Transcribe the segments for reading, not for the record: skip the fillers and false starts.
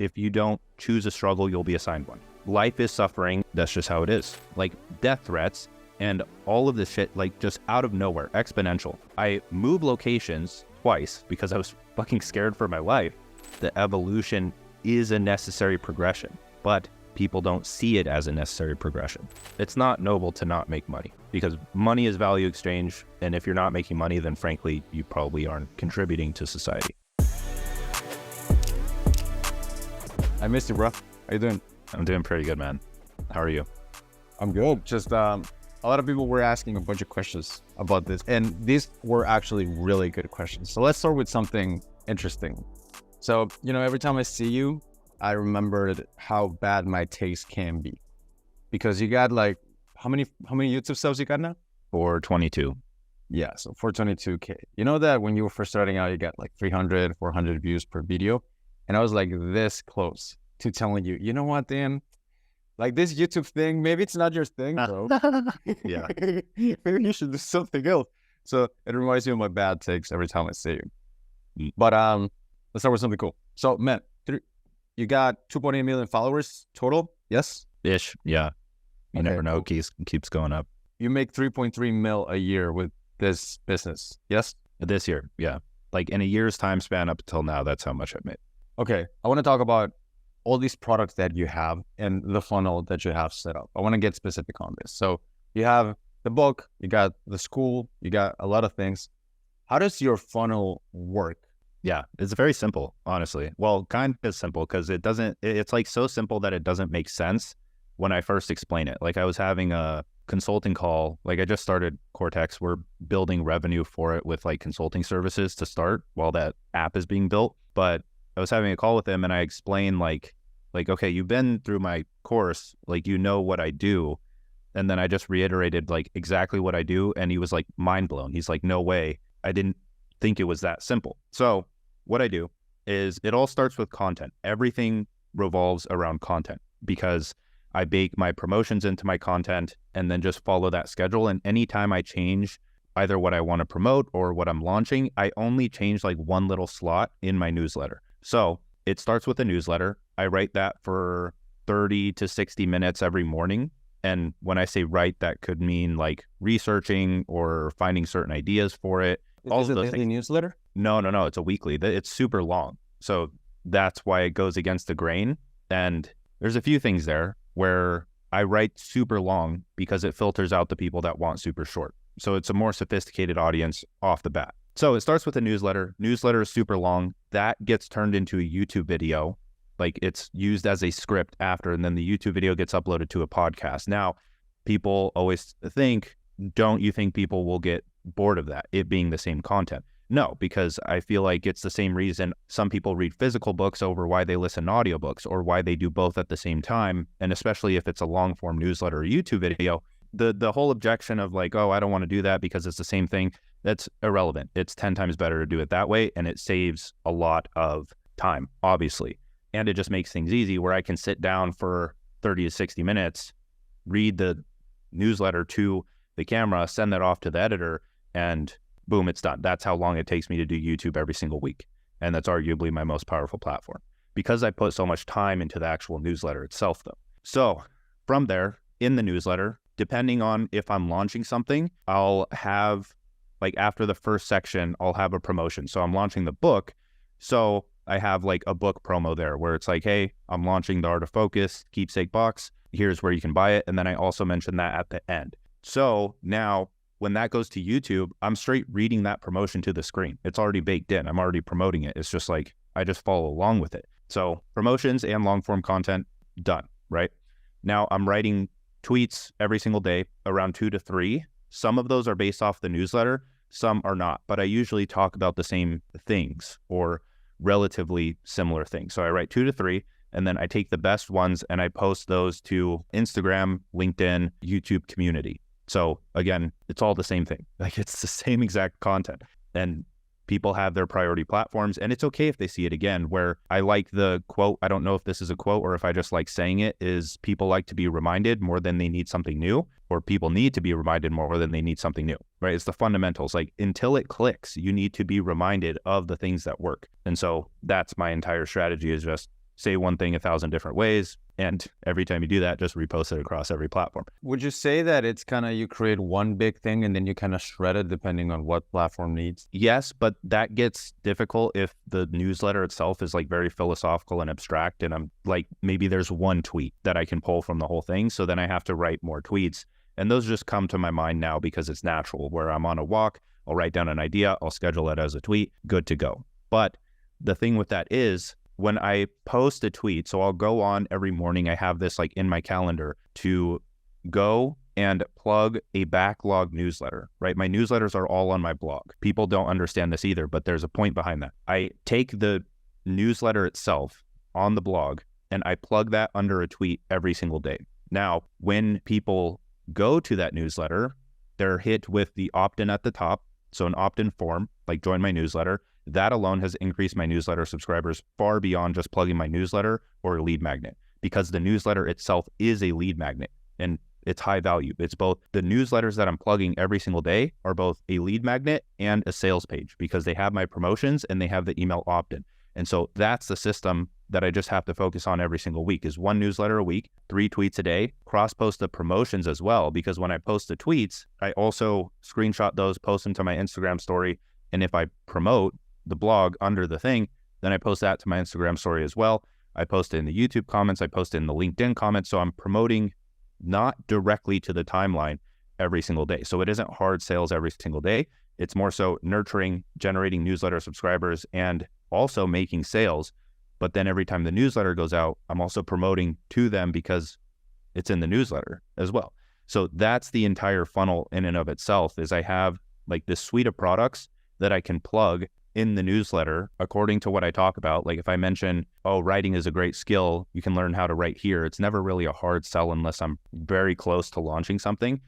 if you don't choose a struggle, you'll be assigned one. Life is suffering. That's just how it is. Like death threats and all of this shit, like just out of nowhere, exponential. I moved locations twice because I was fucking scared for my life. The evolution is a necessary progression, but people don't see it as a necessary progression. It's not noble to not make money because money is value exchange. And if you're not making money, then frankly, you probably aren't contributing to society. I missed you, bro. How you doing? I'm doing pretty good, man. How are you? I'm good. Just a lot of people were asking a bunch of questions about this, and these were actually really good questions. So let's start with something interesting. So, every time I see you, I remembered how bad my taste can be, because you got like, how many YouTube subs you got now? 422. Yeah, so 422K. You know that when you were first starting out, you got like 300, 400 views per video. And I was like this close to telling you, you know what, Dan? Like this YouTube thing, maybe it's not your thing, bro. Yeah. Maybe you should do something else. So it reminds me of my bad takes every time I see you. But let's start with something cool. So, man, you got 2.8 million followers total, yes? Ish, yeah. You Okay, never know, cool. keeps going up. You make 3.3 mil a year with this business, yes? This year, yeah. Like in a year's time span up until now, that's how much I've made. Okay, I want to talk about all these products that you have and the funnel that you have set up. I want to get specific on this. So you have the book, you got the school, you got a lot of things. How does your funnel work? Yeah, it's very simple, honestly. Well, kind of simple because it's like so simple that it doesn't make sense when I first explain it. Like I was having a consulting call, like I just started Cortex. We're building revenue for it with like consulting services to start while that app is being built. But I was having a call with him and I explained like, okay, you've been through my course, like, you know what I do. And then I just reiterated like exactly what I do. And he was like mind blown. He's like, no way. I didn't think it was that simple. So what I do is it all starts with content. Everything revolves around content because I bake my promotions into my content and then just follow that schedule. And anytime I change either what I want to promote or what I'm launching, I only change like one little slot in my newsletter. So it starts with a newsletter. I write that for 30 to 60 minutes every morning. And when I say write, that could mean like researching or finding certain ideas for it. Is it a daily newsletter? No. It's a weekly. It's super long. So that's why it goes against the grain. And there's a few things there where I write super long because it filters out the people that want super short. So it's a more sophisticated audience off the bat. So it starts with a newsletter. Newsletter is super long. That gets turned into a YouTube video. Like it's used as a script after, and then the YouTube video gets uploaded to a podcast. Now, people always think, don't you think people will get bored of that, it being the same content? No, because I feel like it's the same reason some people read physical books over why they listen to audiobooks or why they do both at the same time. And especially if it's a long form newsletter or YouTube video, the whole objection of like, oh, I don't want to do that because it's the same thing, that's irrelevant. It's 10 times better to do it that way. And it saves a lot of time, obviously. And it just makes things easy where I can sit down for 30 to 60 minutes, read the newsletter to the camera, send that off to the editor, and boom, it's done. That's how long it takes me to do YouTube every single week. And that's arguably my most powerful platform because I put so much time into the actual newsletter itself though. So from there, in the newsletter, depending on if I'm launching something, I'll have, like after the first section, I'll have a promotion. So I'm launching the book. So I have like a book promo there where it's like, hey, I'm launching The Art of Focus keepsake box. Here's where you can buy it. And then I also mention that at the end. So now when that goes to YouTube, I'm straight reading that promotion to the screen. It's already baked in. I'm already promoting it. It's just like, I just follow along with it. So promotions and long form content done, right? Now I'm writing tweets every single day, around 2 to 3. Some of those are based off the newsletter. Some are not, but I usually talk about the same things or relatively similar things. So I write 2 to 3, and then I take the best ones and I post those to Instagram, LinkedIn, YouTube community. So again, it's all the same thing. Like it's the same exact content. And people have their priority platforms, and it's okay if they see it again. Where I like the quote, I don't know if this is a quote or if I just like saying it, is people like to be reminded more than they need something new, or people need to be reminded more than they need something new, right? It's the fundamentals. Like until it clicks, you need to be reminded of the things that work. And so that's my entire strategy, is just say one thing 1,000 different ways. And every time you do that, just repost it across every platform. Would you say that it's kind of you create one big thing and then you kind of shred it depending on what platform needs? Yes, but that gets difficult if the newsletter itself is like very philosophical and abstract. And I'm like, maybe there's one tweet that I can pull from the whole thing. So then I have to write more tweets. And those just come to my mind now because it's natural. Where I'm on a walk, I'll write down an idea, I'll schedule it as a tweet, good to go. But the thing with that is, when I post a tweet, so I'll go on every morning, I have this like in my calendar to go and plug a backlog newsletter, right? My newsletters are all on my blog. People don't understand this either, but there's a point behind that. I take the newsletter itself on the blog and I plug that under a tweet every single day. Now, when people go to that newsletter, they're hit with the opt-in at the top. So an opt-in form, like join my newsletter. That alone has increased my newsletter subscribers far beyond just plugging my newsletter or a lead magnet, because the newsletter itself is a lead magnet and it's high value. It's both the newsletters that I'm plugging every single day are both a lead magnet and a sales page because they have my promotions and they have the email opt-in. And so that's the system that I just have to focus on every single week is one newsletter a week, 3 tweets a day, cross-post the promotions as well, because when I post the tweets, I also screenshot those, post them to my Instagram story. And if I promote the blog under the thing, then I post that to my Instagram story as well. I post it in the YouTube comments, I post it in the LinkedIn comments. So I'm promoting not directly to the timeline every single day. So it isn't hard sales every single day. It's more so nurturing, generating newsletter subscribers, and also making sales. But then every time the newsletter goes out, I'm also promoting to them because it's in the newsletter as well. So that's the entire funnel in and of itself, is I have like this suite of products that I can plug in the newsletter according to what I talk about. Like if I mention, oh, writing is a great skill, you can learn how to write here. It's never really a hard sell unless I'm very close to launching something.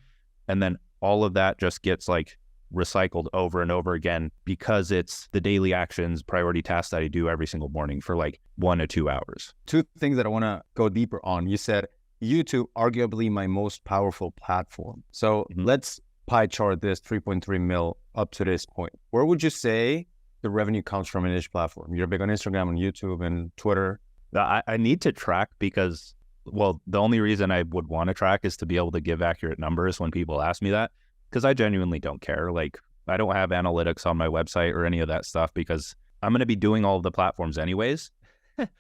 And then all of that just gets like recycled over and over again because it's the daily actions, priority tasks that I do every single morning for like 1 to 2 hours. 2 things that I want to go deeper on. You said YouTube, arguably my most powerful platform. So let's pie chart this 3.3 mil up to this point. Where would you say the revenue comes from in each platform? You're big on Instagram and YouTube and Twitter. I need to track because, well, the only reason I would want to track is to be able to give accurate numbers when people ask me that, because I genuinely don't care. Like I don't have analytics on my website or any of that stuff because I'm going to be doing all of the platforms anyways.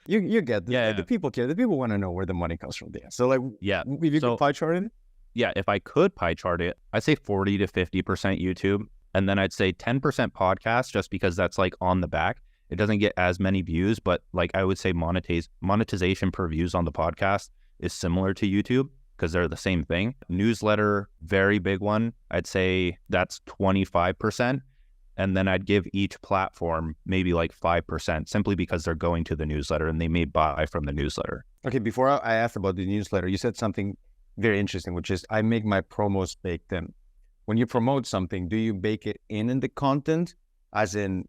You get this. The people care. The people want to know where the money comes from there. So like, if you could pie chart it? Yeah, if I could pie chart it, I'd say 40 to 50% YouTube. And then I'd say 10% podcast, just because that's like on the back. It doesn't get as many views, but like I would say monetization per views on the podcast is similar to YouTube because they're the same thing. Newsletter, very big one. I'd say that's 25%. And then I'd give each platform maybe like 5% simply because they're going to the newsletter and they may buy from the newsletter. Okay, before I asked about the newsletter, you said something very interesting, which is I make my promos baked in. When you promote something, do you bake it in the content? As in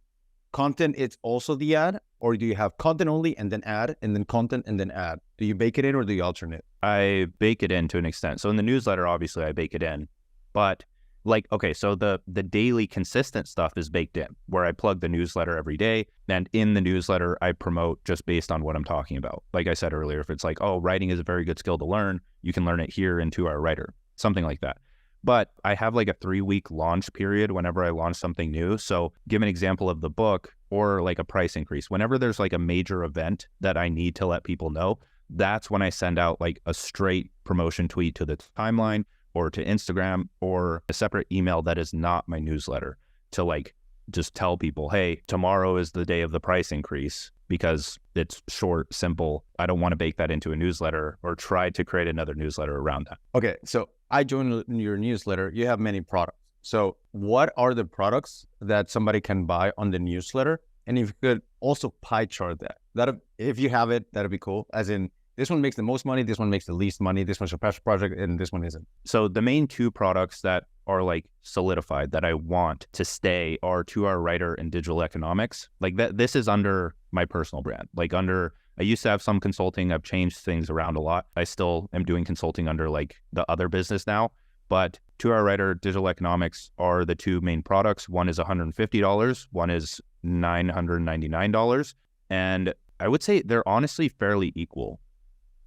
content, it's also the ad? Or do you have content only and then ad and then content and then ad? Do you bake it in or do you alternate? I bake it in to an extent. So in the newsletter, obviously I bake it in, but like, okay, so the daily consistent stuff is baked in where I plug the newsletter every day. And in the newsletter, I promote just based on what I'm talking about. Like I said earlier, if it's like, oh, writing is a very good skill to learn, you can learn it here in 2 Hour Writer, something like that. But I have like a 3-week launch period whenever I launch something new. So give an example of the book or like a price increase. Whenever there's like a major event that I need to let people know, that's when I send out like a straight promotion tweet to the timeline or to Instagram or a separate email that is not my newsletter to like just tell people, hey, tomorrow is the day of the price increase, because it's short, simple. I don't want to bake that into a newsletter or try to create another newsletter around that. Okay, so I joined your newsletter. You have many products. So what are the products that somebody can buy on the newsletter? And if you could also pie chart that if you have it, that'd be cool. As in, this one makes the most money, this one makes the least money, this one's a passion project, and this one isn't. So the main 2 products that are like solidified that I want to stay are 2 Hour Writer and digital economics. Like that, this is under my personal brand. Like I used to have some consulting. I've changed things around a lot. I still am doing consulting under like the other business now, but 2 Hour Writer, digital economics are the 2 main products. One is $150, one is $999. And I would say they're honestly fairly equal.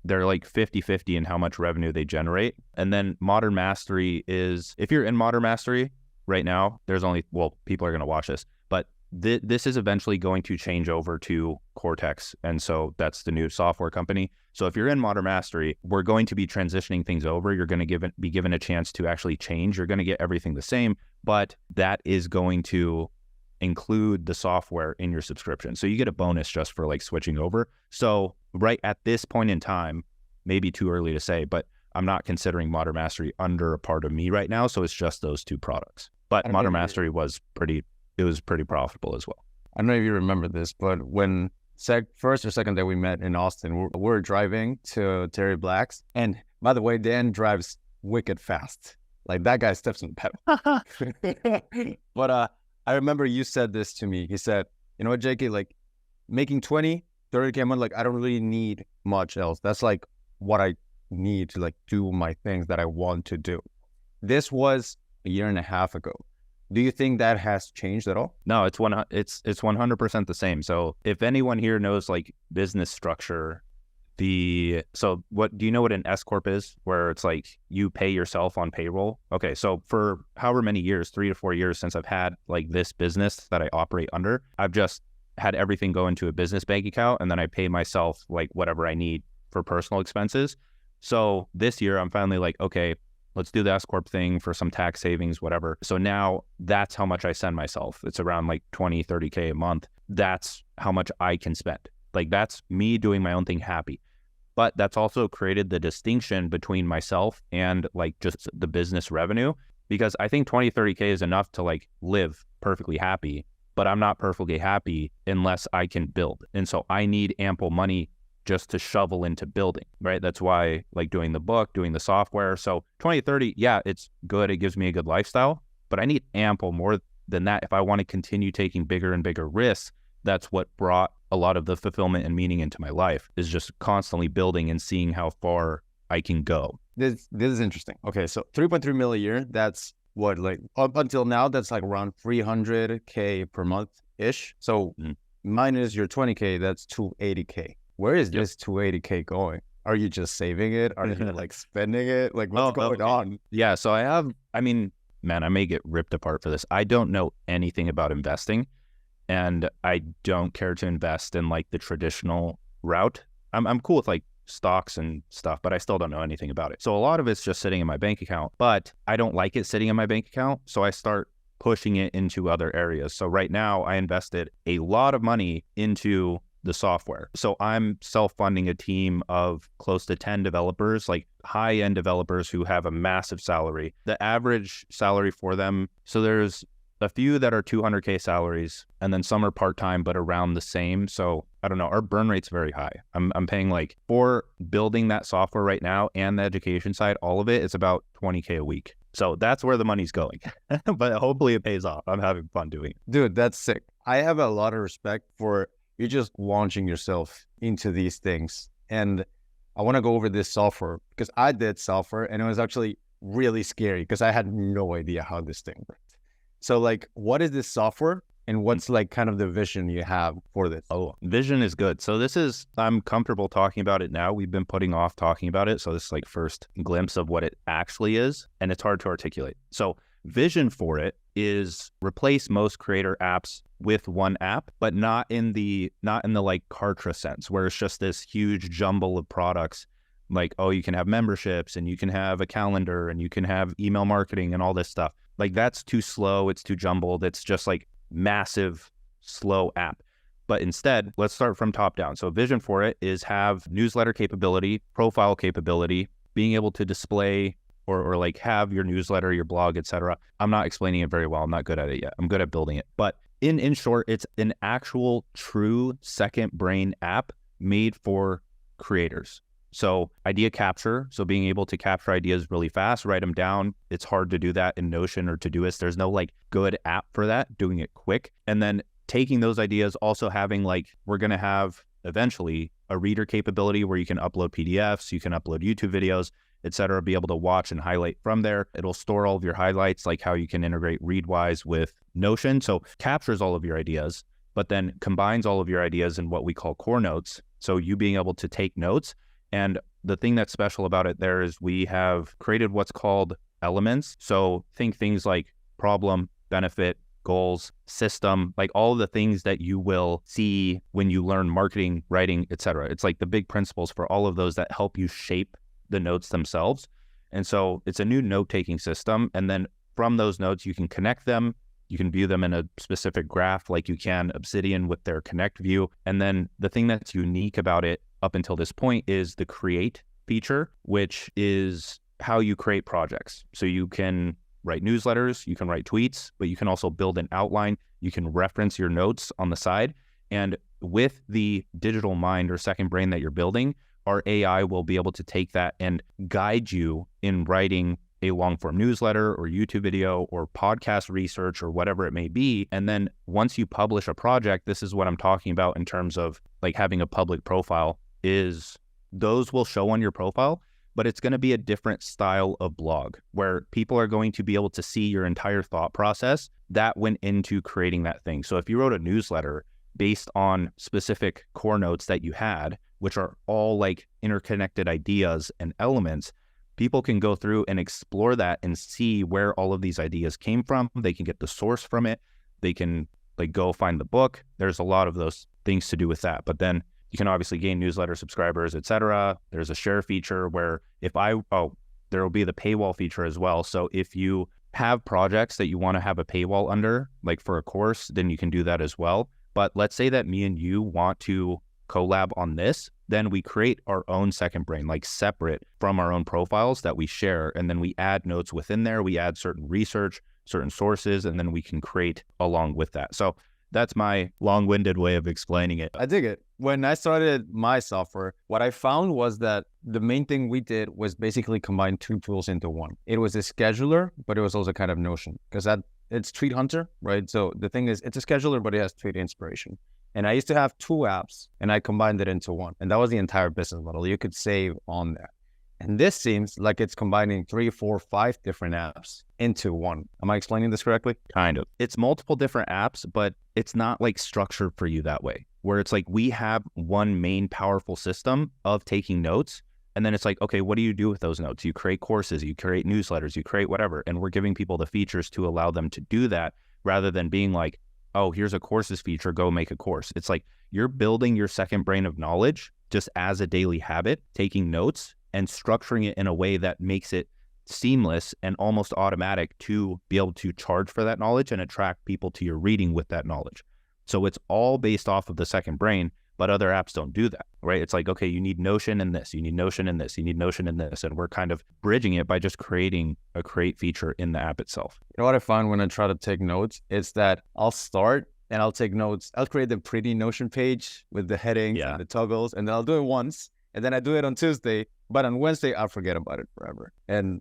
They're like 50-50 in how much revenue they generate. And then Modern Mastery is, if you're in Modern Mastery right now, there's only, well, people are going to watch this, but this is eventually going to change over to Cortex. And so that's the new software company. So if you're in Modern Mastery, we're going to be transitioning things over. You're going to be given a chance to actually change. You're going to get everything the same, but that is going to include the software in your subscription. So you get a bonus just for like switching over. So right at this point in time, maybe too early to say, but I'm not considering Modern Mastery under a part of me right now. So it's just those two products. But Modern Mastery was pretty profitable as well. I don't know if you remember this, but when first or second day we met in Austin, we were driving to Terry Black's. And by the way, Dan drives wicked fast. Like that guy steps on the pedal. But I remember you said this to me. He said, you know what, JK, like making 20, 30K a month, like I don't really need much else. That's like what I need to like do my things that I want to do. This was a year and a half ago. Do you think that has changed at all? No, it's 100% the same. So if anyone here knows like business structure, so what do you know what an S corp is? Where it's like you pay yourself on payroll. Okay, so for however many years, 3 to 4 years since I've had like this business that I operate under, I've just had everything go into a business bank account, and then I pay myself like whatever I need for personal expenses. So this year I'm finally like, okay, let's do the S corp thing for some tax savings, whatever. So now that's how much I send myself. It's around like 20, 30K a month. That's how much I can spend. Like that's me doing my own thing happy. But that's also created the distinction between myself and like just the business revenue, because I think 20, 30K is enough to like live perfectly happy, but I'm not perfectly happy unless I can build. And so I need ample money just to shovel into building, right? That's why like doing the book, doing the software. So 20, 30, yeah, it's good. It gives me a good lifestyle, but I need ample more than that if I want to continue taking bigger and bigger risks. That's what brought a lot of the fulfillment and meaning into my life, is just constantly building and seeing how far I can go. This is interesting. Okay, so 3.3 mil a year, that's what, like up until now, that's like around 300K per month-ish. So minus your 20K, that's 280K. Where is this 280K going? Are you just saving it? Are you like spending it? Like what's going on? Yeah, so I mean, man, I may get ripped apart for this. I don't know anything about investing. And I don't care to invest in like the traditional route. I'm cool with like stocks and stuff, but I still don't know anything about it. So a lot of it's just sitting in my bank account, but I don't like it sitting in my bank account. So I start pushing it into other areas. So right now I invested a lot of money into the software. So I'm self-funding a team of close to 10 developers, like high-end developers who have a massive salary. The average salary for them, so there's a few that are 200K salaries, and then some are part-time, but around the same. So I don't know, our burn rate's very high. I'm paying like for building that software right now and the education side, all of it is about 20K a week. So that's where the money's going, but hopefully it pays off. I'm having fun doing it. Dude, that's sick. I have a lot of respect for you just launching yourself into these things. And I want to go over this software because I did software and it was actually really scary because I had no idea how this thing worked. So like, what is this software and what's like kind of the vision you have for this? Oh, vision is good. So I'm comfortable talking about it now. We've been putting off talking about it. So this is like first glimpse of what it actually is, and it's hard to articulate. So vision for it is replace most creator apps with one app, but not in the like Kartra sense, where it's just this huge jumble of products. Like, oh, you can have memberships and you can have a calendar and you can have email marketing and all this stuff. Like that's too slow. It's too jumbled. It's just like massive, slow app. But instead, let's start from top down. So vision for it is have newsletter capability, profile capability, being able to display or like have your newsletter, your blog, etc. I'm not explaining it very well. I'm not good at it yet. I'm good at building it. But in short, it's an actual true second brain app made for creators. So idea capture, so being able to capture ideas really fast, write them down. It's hard to do that in Notion or Todoist. There's no like good app for that, doing it quick. And then taking those ideas, also having like, we're going to have eventually a reader capability where you can upload PDFs, you can upload YouTube videos, etc., be able to watch and highlight from there. It'll store all of your highlights, like how you can integrate Readwise with Notion. So captures all of your ideas, but then combines all of your ideas in what we call core notes. So you being able to take notes. And the thing that's special about it there is we have created what's called elements. So think things like problem, benefit, goals, system, like all of the things that you will see when you learn marketing, writing, etc. It's like the big principles for all of those that help you shape the notes themselves. And so it's a new note-taking system. And then from those notes, you can connect them. You can view them in a specific graph like you can Obsidian with their connect view. And then the thing that's unique about it up until this point is the create feature, which is how you create projects. So you can write newsletters, you can write tweets, but you can also build an outline. You can reference your notes on the side. And with the digital mind or second brain that you're building, our AI will be able to take that and guide you in writing a long form newsletter or YouTube video or podcast research or whatever it may be. And then once you publish a project, this is what I'm talking about in terms of like having a public profile, is those will show on your profile, but it's going to be a different style of blog where people are going to be able to see your entire thought process that went into creating that thing. So if you wrote a newsletter based on specific core notes that you had, which are all like interconnected ideas and elements, people can go through and explore that and see where all of these ideas came from. They can get the source from it. They can like go find the book. There's a lot of those things to do with that. But then you can obviously gain newsletter subscribers, etc. There's a share feature where there will be the paywall feature as well. So if you have projects that you want to have a paywall under, like for a course, then you can do that as well. But let's say that me and you want to collab on this, then we create our own second brain, like separate from our own profiles that we share. And then we add notes within there. We add certain research, certain sources, and then we can create along with that. So that's my long-winded way of explaining it. I dig it. When I started my software, what I found was that the main thing we did was basically combine two tools into one. It was a scheduler, but it was also kind of Notion, because it's Tweet Hunter, right? So the thing is, it's a scheduler, but it has tweet inspiration. And I used to have two apps and I combined it into one. And that was the entire business model. You could save on there. And this seems like it's combining 3, 4, 5 different apps into one. Am I explaining this correctly? Kind of. It's multiple different apps, but it's not like structured for you that way, where it's like we have one main powerful system of taking notes. And then it's like, okay, what do you do with those notes? You create courses, you create newsletters, you create whatever. And we're giving people the features to allow them to do that rather than being like, oh, here's a courses feature, go make a course. It's like you're building your second brain of knowledge just as a daily habit, taking notes and structuring it in a way that makes it seamless and almost automatic to be able to charge for that knowledge and attract people to your reading with that knowledge. So it's all based off of the second brain, but other apps don't do that, right? It's like, okay, you need Notion in this, you need Notion in this, you need Notion in this. And we're kind of bridging it by just creating a create feature in the app itself. You know what I find when I try to take notes? It's that I'll start and I'll take notes. I'll create the pretty Notion page with the headings and the toggles, and then I'll do it once. And then I do it on Tuesday, but on Wednesday, I'll forget about it forever. And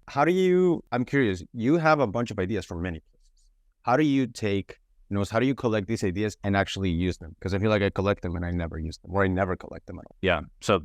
I'm curious, you have a bunch of ideas from many places. How do you take notes? How do you collect these ideas and actually use them? Because I feel like I collect them and I never use them, or I never collect them at all. Yeah. So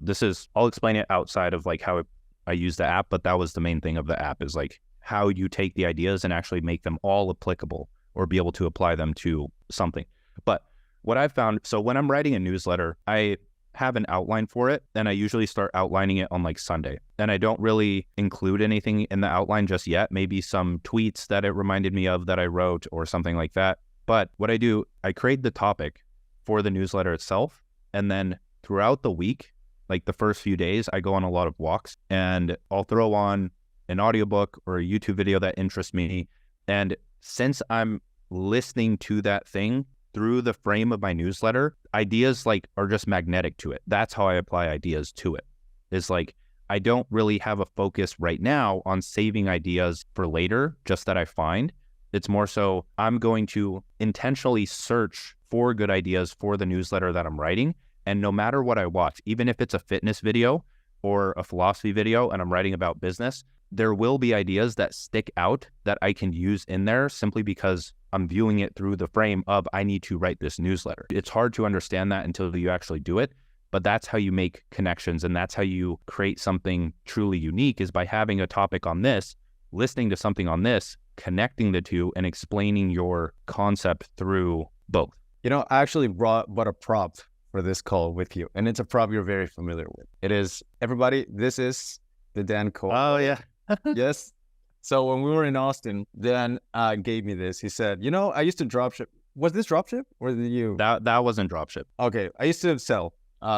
I'll explain it outside of like how I use the app, but that was the main thing of the app is like how you take the ideas and actually make them all applicable or be able to apply them to something. But what I've found, so when I'm writing a newsletter, I have an outline for it, and I usually start outlining it on like Sunday. And I don't really include anything in the outline just yet, maybe some tweets that it reminded me of that I wrote or something like that. But what I do, I create the topic for the newsletter itself. And then throughout the week, like the first few days, I go on a lot of walks and I'll throw on an audiobook or a YouTube video that interests me. And since I'm listening to that thing through the frame of my newsletter, ideas like are just magnetic to it. That's how I apply ideas to it. It's like, I don't really have a focus right now on saving ideas for later, just that I find. It's more so I'm going to intentionally search for good ideas for the newsletter that I'm writing. And no matter what I watch, even if it's a fitness video or a philosophy video and I'm writing about business, there will be ideas that stick out that I can use in there simply because I'm viewing it through the frame of I need to write this newsletter. It's hard to understand that until you actually do it, but that's how you make connections and that's how you create something truly unique, is by having a topic on this, listening to something on this, connecting the two and explaining your concept through both. I actually brought a prop for this call with you, and it's a prop you're very familiar with. It is, everybody, this is the Dan call. Oh, yeah. Yes. So when we were in Austin, Dan gave me this. He said, I used to dropship. Was this dropship or did you? That wasn't dropship. Okay. I used to sell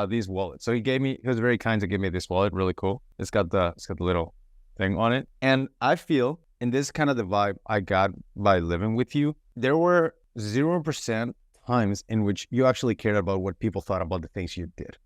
these wallets. So he was very kind to give me this wallet. Really cool. It's got the little thing on it. And I feel, and this is kind of the vibe I got by living with you, there were 0% times in which you actually cared about what people thought about the things you did.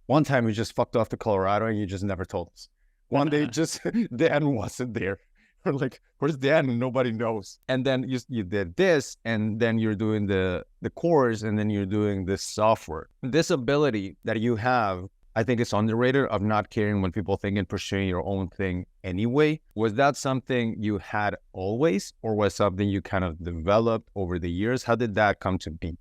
One time you just fucked off to Colorado and you just never told us. One day just Dan wasn't there. We're like, where's Dan? And nobody knows. And then you did this, and then you're doing the course, and then you're doing this software. This ability that you have, I think it's underrated, of not caring what people think and pursuing your own thing anyway. Was that something you had always, or was something you kind of developed over the years? How did that come to be?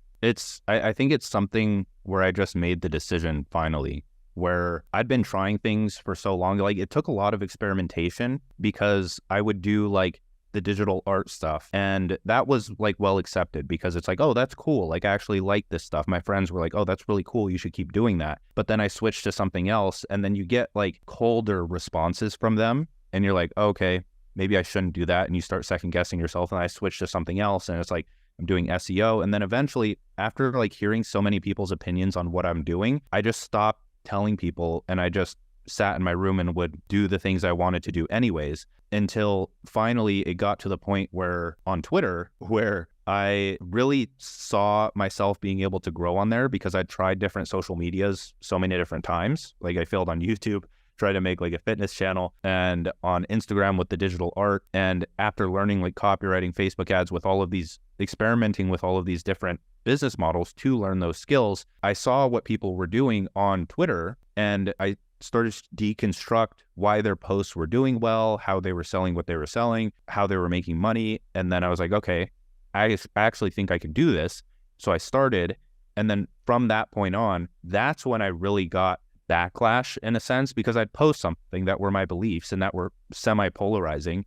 I think it's something where I just made the decision finally, where I'd been trying things for so long. Like, it took a lot of experimentation because I would do like the digital art stuff, and that was like well accepted because it's like, oh, that's cool. Like, I actually like this stuff. My friends were like, oh, that's really cool. You should keep doing that. But then I switched to something else, and then you get like colder responses from them, and you're like, okay, maybe I shouldn't do that. And you start second guessing yourself. And I switched to something else, and it's like, I'm doing SEO. And then eventually, after like hearing so many people's opinions on what I'm doing, I just stopped telling people, and I just sat in my room and would do the things I wanted to do anyways, until finally it got to the point where on Twitter, where I really saw myself being able to grow on there because I tried different social medias so many different times. Like, I failed on YouTube, tried to make like a fitness channel, and on Instagram with the digital art. And after learning like copywriting, Facebook ads, with all of these, experimenting with all of these different business models to learn those skills, I saw what people were doing on Twitter, and I started to deconstruct why their posts were doing well, how they were selling what they were selling, how they were making money. And then I was like, okay, I actually think I can do this. So I started. And then from that point on, that's when I really got backlash in a sense, because I'd post something that were my beliefs and that were semi-polarizing.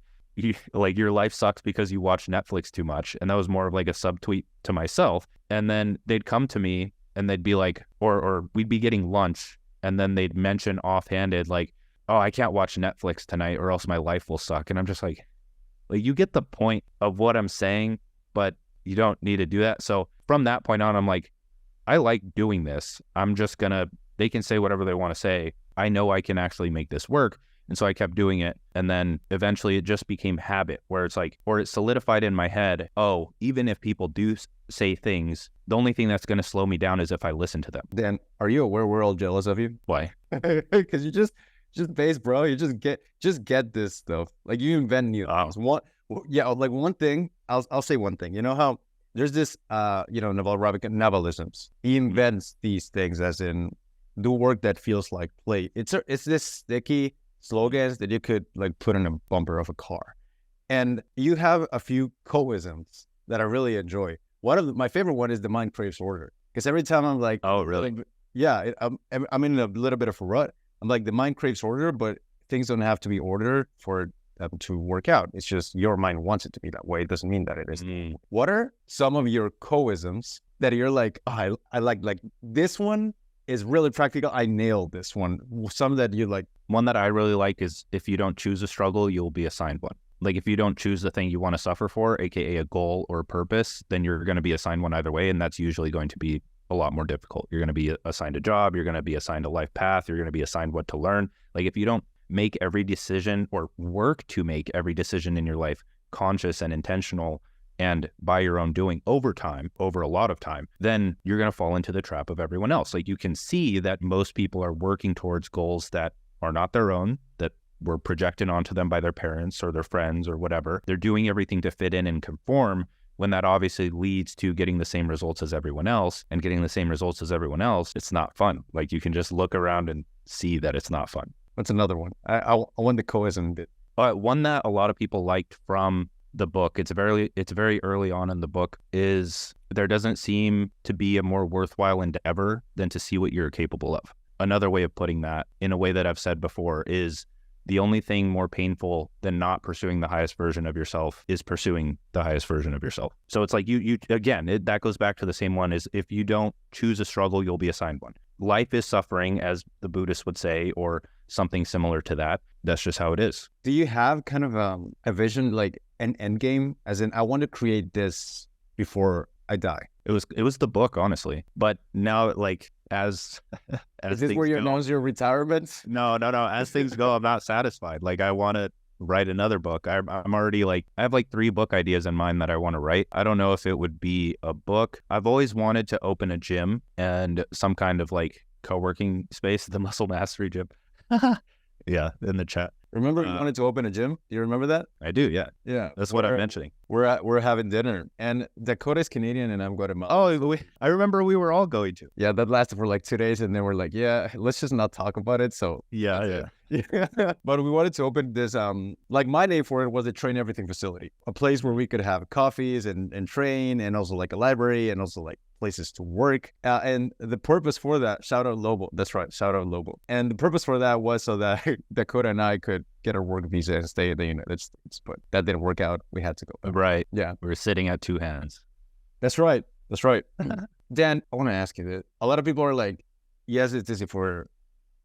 Like, your life sucks because you watch Netflix too much. And that was more of like a subtweet to myself. And then they'd come to me and they'd be like, or we'd be getting lunch, and then they'd mention offhanded like, oh, I can't watch Netflix tonight or else my life will suck. And I'm just like, you get the point of what I'm saying, but you don't need to do that. So from that point on, I'm like, I like doing this. I'm just gonna, they can say whatever they want to say. I know I can actually make this work. And so I kept doing it. And then eventually it just became habit, where it's like, or it solidified in my head, oh, even if people do say things, the only thing that's going to slow me down is if I listen to them. Dan, are you aware we're all jealous of you? Why? Because you just base, bro. You just get this stuff. Like, you invent new things. One thing, I'll say one thing. You know how there's this, Naval Ravikant Navalisms. He invents these things as in do work that feels like play. It's this sticky slogans that you could like put in a bumper of a car. And you have a few co-isms that I really enjoy. My favorite one is the mind craves order. Because every time I'm like, oh, really? I'm in a little bit of a rut. I'm like, the mind craves order, but things don't have to be ordered for them to work out. It's just your mind wants it to be that way. It doesn't mean that it is. What are some of your co-isms that you're like, oh, I like this one is really practical. I nailed this one. Some that you like. One that I really like is, if you don't choose a struggle, you'll be assigned one. Like, if you don't choose the thing you want to suffer for, aka a goal or a purpose, then you're going to be assigned one either way. And that's usually going to be a lot more difficult. You're going to be assigned a job. You're going to be assigned a life path. You're going to be assigned what to learn. Like, if you don't make every decision or work to make every decision in your life conscious and intentional and by your own doing over time, over a lot of time, then you're going to fall into the trap of everyone else. Like, you can see that most people are working towards goals that are not their own, that were projected onto them by their parents or their friends or whatever. They're doing everything to fit in and conform, when that obviously leads to getting the same results as everyone else. And getting the same results as everyone else, it's not fun. Like, you can just look around and see that it's not fun. What's another one? I want the co-ism bit. One that a lot of people liked from the book, it's very early on in the book, is there doesn't seem to be a more worthwhile endeavor than to see what you're capable of. Another way of putting that, in a way that I've said before, is the only thing more painful than not pursuing the highest version of yourself is pursuing the highest version of yourself. So it's like you again, that goes back to the same one, is if you don't choose a struggle, you'll be assigned one. Life is suffering, as the Buddhists would say, or something similar to that. That's just how it is. Do you have kind of a vision, like an end game, as in I want to create this before I die? It was the book, honestly. But now, like, as is this where you announce your retirement? No. As things go, I'm not satisfied. Like, I want to write another book. I'm already like, I have like 3 book ideas in mind that I want to write. I don't know if it would be a book. I've always wanted to open a gym and some kind of like co-working space, the Muscle Mastery Gym. Yeah, in the chat. Remember you wanted to open a gym? Do you remember that? I do, yeah. Yeah. That's what I'm mentioning. We're having dinner, and Dakota's Canadian and I'm Guatemalan. Oh, I remember we were all going to. Yeah, that lasted for like 2 days, and then we're like, yeah, let's just not talk about it. So yeah. But we wanted to open this, like my name for it was a train everything facility, a place where we could have coffees and train, and also like a library, and also like places to work. And the purpose for that, shout out Lobo. That's right, shout out Lobo. And the purpose for that was so that Dakota and I could get our work visa and stay in the United States. But that didn't work out. We had to go. Right. Yeah. We were sitting at 2 hands. That's right. Dan, I want to ask you this. A lot of people are like, yes, it's easy for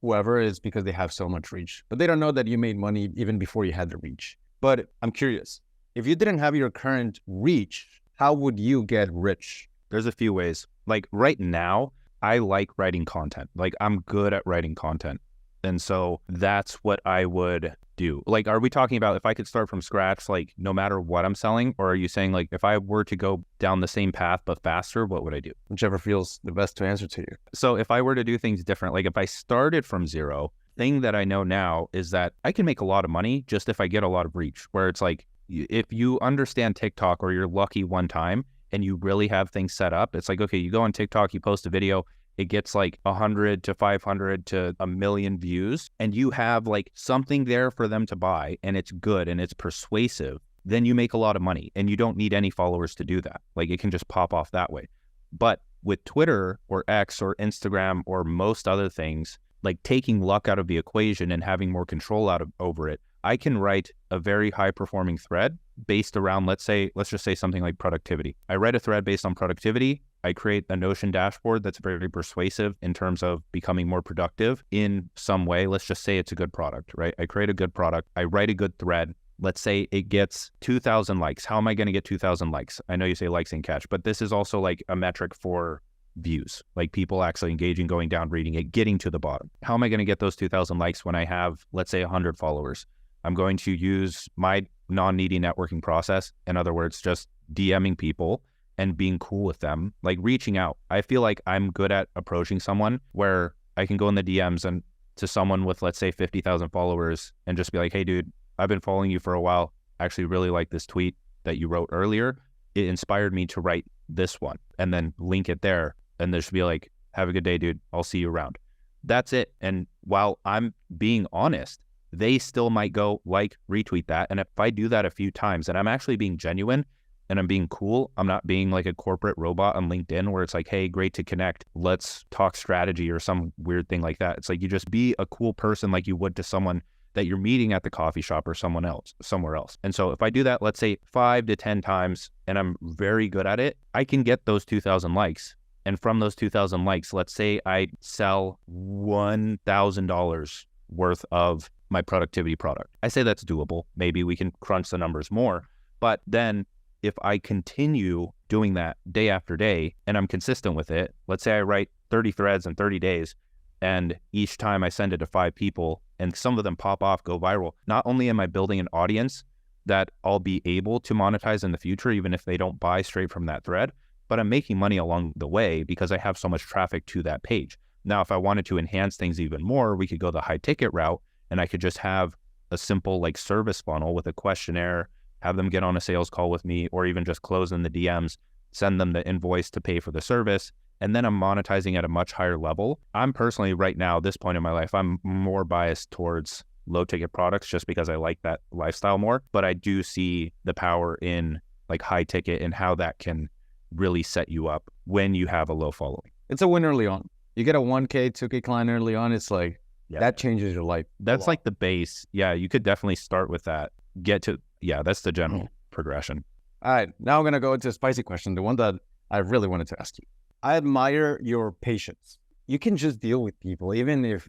whoever, is because they have so much reach, but they don't know that you made money even before you had the reach. But I'm curious, if you didn't have your current reach, how would you get rich? There's a few ways. Like right now, I like writing content. Like I'm good at writing content. And so that's what I would do. Like, are we talking about if I could start from scratch, like no matter what I'm selling? Or are you saying like if I were to go down the same path but faster, what would I do? Whichever feels the best to answer to you. So if I were to do things different, like if I started from zero, thing that I know now is that I can make a lot of money just if I get a lot of reach, where it's like, if you understand TikTok or you're lucky one time and you really have things set up, it's like, okay, you go on TikTok, you post a video, it gets like 100 to 500 to 1 million views, and you have like something there for them to buy, and it's good and it's persuasive, then you make a lot of money and you don't need any followers to do that. Like it can just pop off that way. But with Twitter or X or Instagram or most other things, like taking luck out of the equation and having more control over it, I can write a very high performing thread based around, let's just say something like productivity. I write a thread based on productivity. I create a Notion dashboard that's very persuasive in terms of becoming more productive in some way. Let's just say it's a good product, right? I create a good product. I write a good thread. Let's say it gets 2,000 likes. How am I going to get 2,000 likes? I know you say likes and catch, but this is also like a metric for views, like people actually engaging, going down, reading it, getting to the bottom. How am I going to get those 2,000 likes when I have, let's say, 100 followers? I'm going to use my non-needy networking process. In other words, just DMing people and being cool with them, like reaching out. I feel like I'm good at approaching someone where I can go in the DMs and to someone with, let's say, 50,000 followers and just be like, hey, dude, I've been following you for a while. I actually really like this tweet that you wrote earlier. It inspired me to write this one, and then link it there. And there should be like, have a good day, dude. I'll see you around. That's it. And while I'm being honest, they still might go like, retweet that. And if I do that a few times and I'm actually being genuine and I'm being cool, I'm not being like a corporate robot on LinkedIn where it's like, hey, great to connect. Let's talk strategy or some weird thing like that. It's like, you just be a cool person like you would to someone that you're meeting at the coffee shop or somewhere else. And so if I do that, let's say 5 to 10 times, and I'm very good at it, I can get those 2,000 likes. And from those 2,000 likes, let's say I sell $1,000 worth of my productivity product. I say that's doable. Maybe we can crunch the numbers more. But then if I continue doing that day after day and I'm consistent with it, let's say I write 30 threads in 30 days, and each time I send it to 5 people and some of them pop off, go viral, not only am I building an audience that I'll be able to monetize in the future, even if they don't buy straight from that thread, but I'm making money along the way because I have so much traffic to that page. Now, if I wanted to enhance things even more, we could go the high ticket route, and I could just have a simple like service funnel with a questionnaire, have them get on a sales call with me, or even just close in the DMs, send them the invoice to pay for the service, and then I'm monetizing at a much higher level. I'm personally right now, this point in my life, I'm more biased towards low ticket products just because I like that lifestyle more, but I do see the power in like high ticket and how that can really set you up when you have a low following. It's a win early on. You get a 1K, 2K client early on, it's like, that changes your life. That's like the base. Yeah, you could definitely start with that. That's the general progression. All right, now I'm going to go into a spicy question, the one that I really wanted to ask you. I admire your patience. You can just deal with people, even if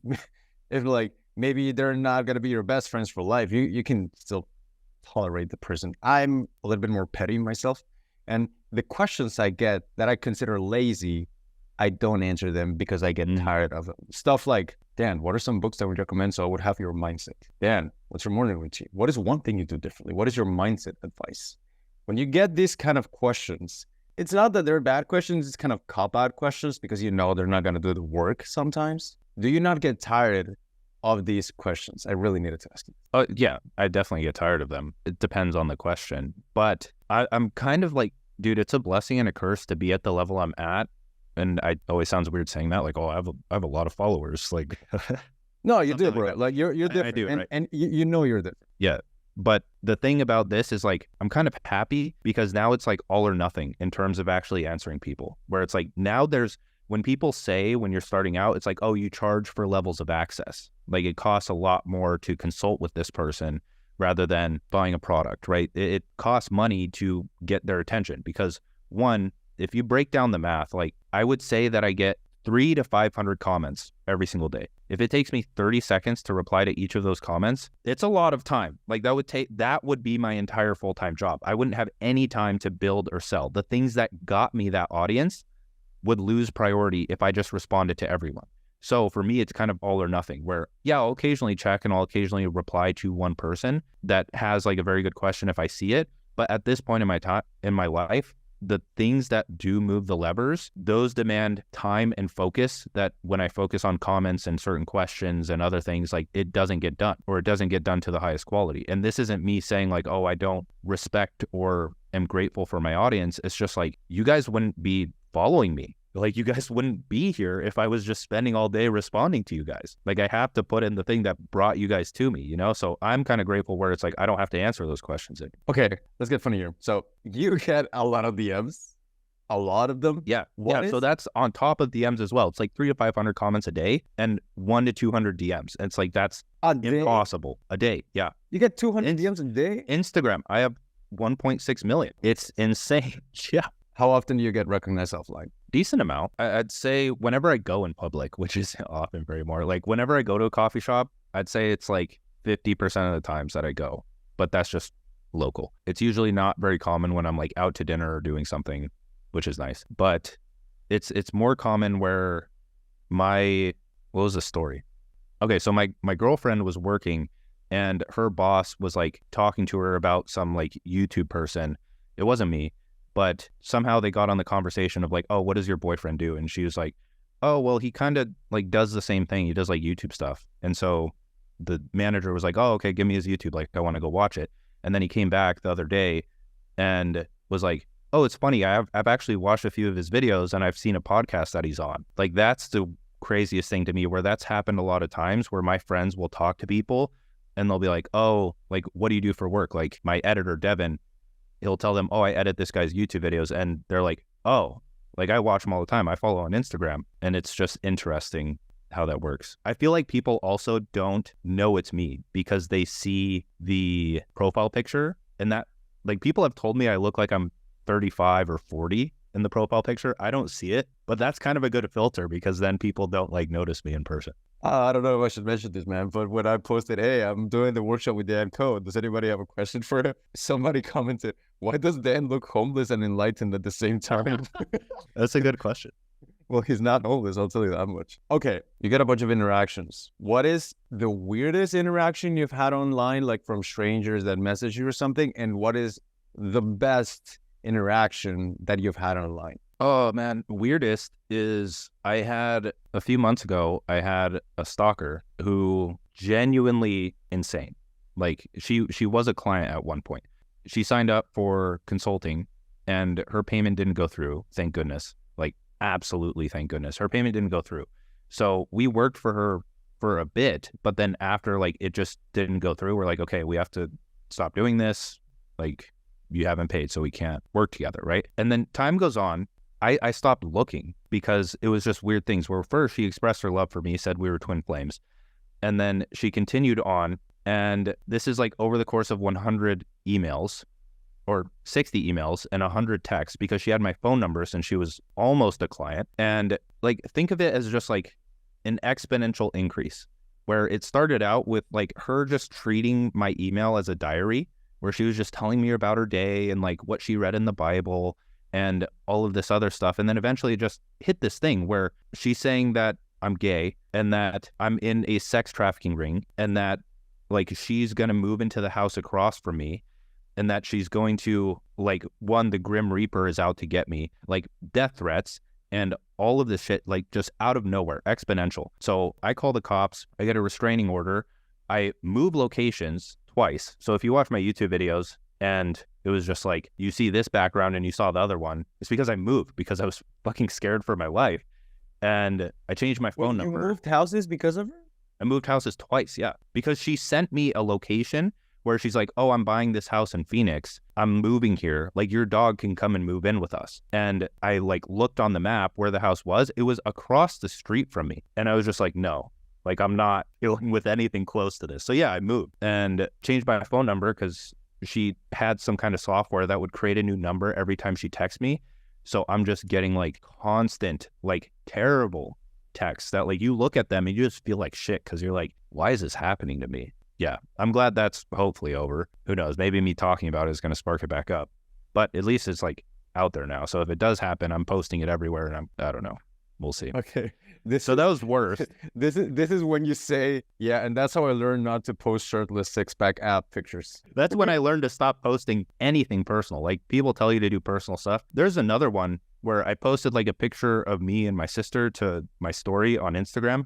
like maybe they're not going to be your best friends for life. You can still tolerate the person. I'm a little bit more petty myself. And the questions I get that I consider lazy, I don't answer them because I get tired of them. Stuff like, Dan, what are some books that would recommend so I would have your mindset? Dan, what's your morning routine? What is one thing you do differently? What is your mindset advice? When you get these kind of questions, it's not that they're bad questions, it's kind of cop-out questions because you know they're not going to do the work sometimes. Do you not get tired of these questions? I really needed to ask you. Yeah, I definitely get tired of them. It depends on the question. But I'm kind of like, dude, it's a blessing and a curse to be at the level I'm at. And it always sounds weird saying that, like, oh, I have a lot of followers. Like, no, you do, bro. Like you're different. I do, right? And you know you're different. Yeah. But the thing about this is like, I'm kind of happy because now it's like all or nothing in terms of actually answering people, where it's like now when people say when you're starting out, it's like, oh, you charge for levels of access. Like it costs a lot more to consult with this person rather than buying a product, right? It costs money to get their attention because one, if you break down the math, like I would say that I get 300 to 500 comments every single day. If it takes me 30 seconds to reply to each of those comments, it's a lot of time. Like that would be my entire full-time job. I wouldn't have any time to build or sell. The things that got me that audience would lose priority if I just responded to everyone. So for me, it's kind of all or nothing where, yeah, I'll occasionally check and I'll occasionally reply to one person that has like a very good question if I see it. But at this point in my life, the things that do move the levers, those demand time and focus that when I focus on comments and certain questions and other things, like it doesn't get done or it doesn't get done to the highest quality. And this isn't me saying like, oh, I don't respect or am grateful for my audience. It's just like, you guys wouldn't be following me. Like you guys wouldn't be here if I was just spending all day responding to you guys. Like I have to put in the thing that brought you guys to me, you know? So I'm kind of grateful where it's like, I don't have to answer those questions anymore. Okay, let's get funny here. So you get a lot of DMs, a lot of them. Yeah. So that's on top of DMs as well. It's like 300 to 500 comments a day and 100 to 200 DMs. And it's like, that's impossible. A day. Yeah. You get 200 DMs a day? Instagram, I have 1.6 million. It's insane. Yeah. How often do you get recognized offline? Decent amount. I'd say whenever I go in public, which is often very more, like whenever I go to a coffee shop, I'd say it's like 50% of the times that I go, but that's just local. It's usually not very common when I'm like out to dinner or doing something, which is nice, but it's more common where what was the story? Okay, so my girlfriend was working and her boss was like talking to her about some like YouTube person. It wasn't me. But somehow they got on the conversation of like, oh, what does your boyfriend do? And she was like, oh, well, he kind of like does the same thing. He does like YouTube stuff. And so the manager was like, oh, okay, give me his YouTube. Like, I want to go watch it. And then he came back the other day and was like, oh, it's funny. I've actually watched a few of his videos and I've seen a podcast that he's on. Like, that's the craziest thing to me, where that's happened a lot of times where my friends will talk to people and they'll be like, oh, like, what do you do for work? Like my editor, Devin, he'll tell them, oh, I edit this guy's YouTube videos. And they're like, oh, like I watch them all the time. I follow on Instagram. And it's just interesting how that works. I feel like people also don't know it's me because they see the profile picture and that, like, people have told me I look like I'm 35 or 40 in the profile picture. I don't see it, but that's kind of a good filter because then people don't like notice me in person. I don't know if I should mention this, man, but when I posted, hey, I'm doing the workshop with Dan Code, does anybody have a question for him? Somebody commented, why does Dan look homeless and enlightened at the same time? That's a good question. Well, he's not homeless, I'll tell you that much. Okay, you get a bunch of interactions. What is the weirdest interaction you've had online, like from strangers that message you or something? And what is the best interaction that you've had online? Oh man, weirdest is a few months ago, I had a stalker who genuinely insane. Like she was a client at one point. She signed up for consulting and her payment didn't go through. Thank goodness. Like absolutely thank goodness. Her payment didn't go through. So we worked for her for a bit, but then after like it just didn't go through, we're like, okay, we have to stop doing this. Like you haven't paid, so we can't work together, right? And then time goes on. I stopped looking because it was just weird things where first she expressed her love for me, said we were twin flames. And then she continued on. And this is like over the course of 100 emails or 60 emails and 100 texts, because she had my phone number since she was almost a client. And like, think of it as just like an exponential increase, where it started out with like her just treating my email as a diary, where she was just telling me about her day and like what she read in the Bible and all of this other stuff. And then eventually it just hit this thing where she's saying that I'm gay and that I'm in a sex trafficking ring, and that like she's going to move into the house across from me, and that she's going to like, the Grim Reaper is out to get me, like death threats and all of this shit, like just out of nowhere, exponential. So I call the cops, I get a restraining order, I move locations twice. So if you watch my YouTube videos and it was just like, you see this background and you saw the other one, it's because I moved, because I was fucking scared for my life. And I changed my phone number. You moved houses because of her? I moved houses twice, yeah. Because she sent me a location where she's like, oh, I'm buying this house in Phoenix. I'm moving here. Like, your dog can come and move in with us. And I like looked on the map where the house was. It was across the street from me. And I was just like, no, like I'm not dealing with anything close to this. So yeah, I moved and changed my phone number because she had some kind of software that would create a new number every time she texts me. So I'm just getting like constant, like terrible texts that like you look at them and you just feel like shit because you're like, why is this happening to me? Yeah, I'm glad that's hopefully over. Who knows? Maybe me talking about it is going to spark it back up. But at least it's like out there now. So if it does happen, I'm posting it everywhere, and I don't know. We'll see. Okay. So that was worse. This is when you say, yeah, and that's how I learned not to post shirtless six-pack ab pictures. That's when I learned to stop posting anything personal. Like, people tell you to do personal stuff. There's another one where I posted like a picture of me and my sister to my story on Instagram,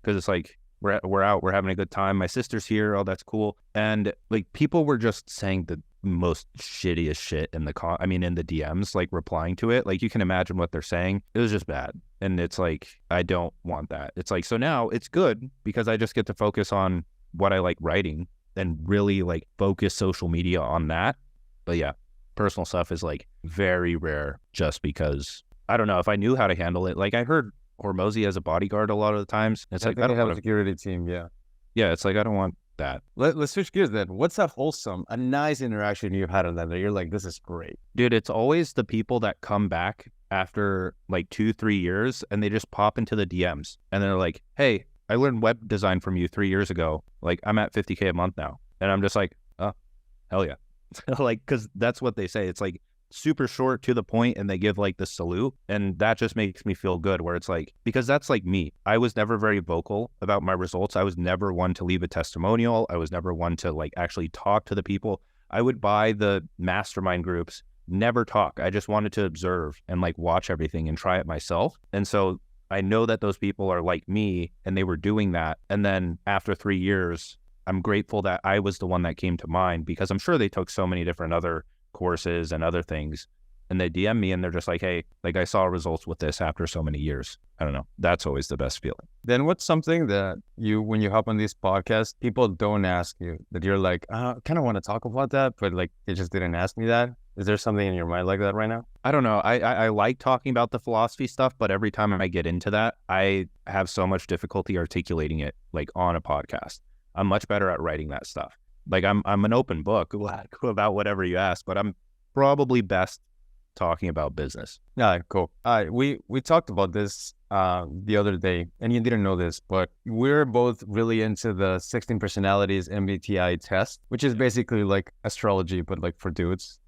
because it's like, we're out, we're having a good time, my sister's here, oh, that's cool. And like, people were just saying the most shittiest shit in the in the DMs, like replying to it. Like, you can imagine what they're saying. It was just bad. And it's like, I don't want that. It's like, so now it's good because I just get to focus on what I like writing and really like focus social media on that. But yeah, personal stuff is like very rare, just because I don't know if I knew how to handle it. Like, I heard Hormozy as a bodyguard a lot of the times. It's like, I don't have a security team. Yeah. Yeah. It's like, I don't want that. Let's switch gears then. What's a nice interaction you've had on that you're like, this is great? Dude, it's always the people that come back after like 2-3 years and they just pop into the DMs and they're like, hey, I learned web design from you 3 years ago. Like, I'm at $50K a month now. And I'm just like, oh, hell yeah. Like, because that's what they say. It's like super short, to the point, and they give like the salute, and that just makes me feel good, where it's like, because that's like me. I was never very vocal about my results. I was never one to leave a testimonial. I was never one to like actually talk to the people. I would buy the mastermind groups, never talk. I just wanted to observe and like watch everything and try it myself. And so I know that those people are like me, and they were doing that. And then after 3 years, I'm grateful that I was the one that came to mind, because I'm sure they took so many different other courses and other things, and they DM me and they're just like, hey, like, I saw results with this after so many years. I don't know. That's always the best feeling. Then what's something that when you hop on these podcasts, people don't ask you, that you're like, I kind of want to talk about that, but like, they just didn't ask me that? Is there something in your mind like that right now? I don't know. I like talking about the philosophy stuff, but every time I get into that, I have so much difficulty articulating it like on a podcast. I'm much better at writing that stuff. Like, I'm an open book about whatever you ask, but I'm probably best talking about business. Yeah, cool. We talked about this the other day, and you didn't know this, but we're both really into the 16 personalities MBTI test, which is basically like astrology, but like for dudes.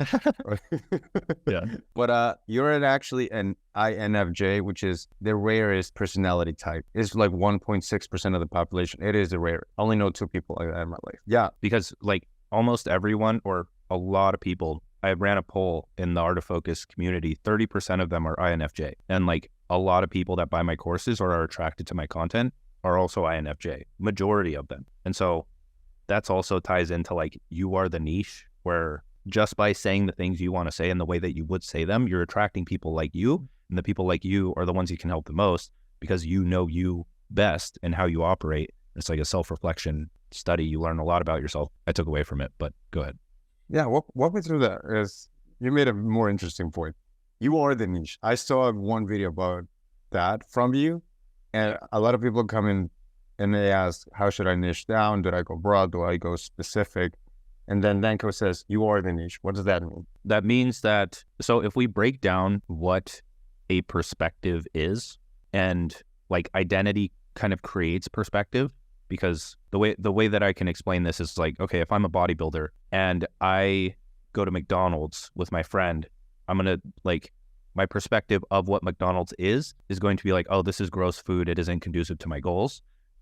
Yeah. But you're actually an INFJ, which is the rarest personality type. It's like 1.6% of the population. It is the rare. I only know 2 people like that in my life. Yeah. Because like almost everyone, or a lot of people, I ran a poll in the Art of Focus community, 30% of them are INFJ. And like a lot of people that buy my courses or are attracted to my content are also INFJ, majority of them. And so that's also ties into like, you are the niche, where just by saying the things you want to say in the way that you would say them, you're attracting people like you. And the people like you are the ones you can help the most, because you know you best and how you operate. It's like a self-reflection study. You learn a lot about yourself. I took away from it, but go ahead. Yeah, walk me through that. As you made a more interesting point. You are the niche. I saw one video about that from you, and a lot of people come in And they ask, how should I niche down? Do I go broad? Do I go specific? And then Danko says, you are the niche. What does that mean? That means that, so if we break down what a perspective is, and like identity kind of creates perspective, because the way that I can explain this is like, okay, if I'm a bodybuilder and I go to McDonald's with my friend, I'm going to like, my perspective of what McDonald's is going to be like, oh, this is gross food. It isn't conducive to my goals.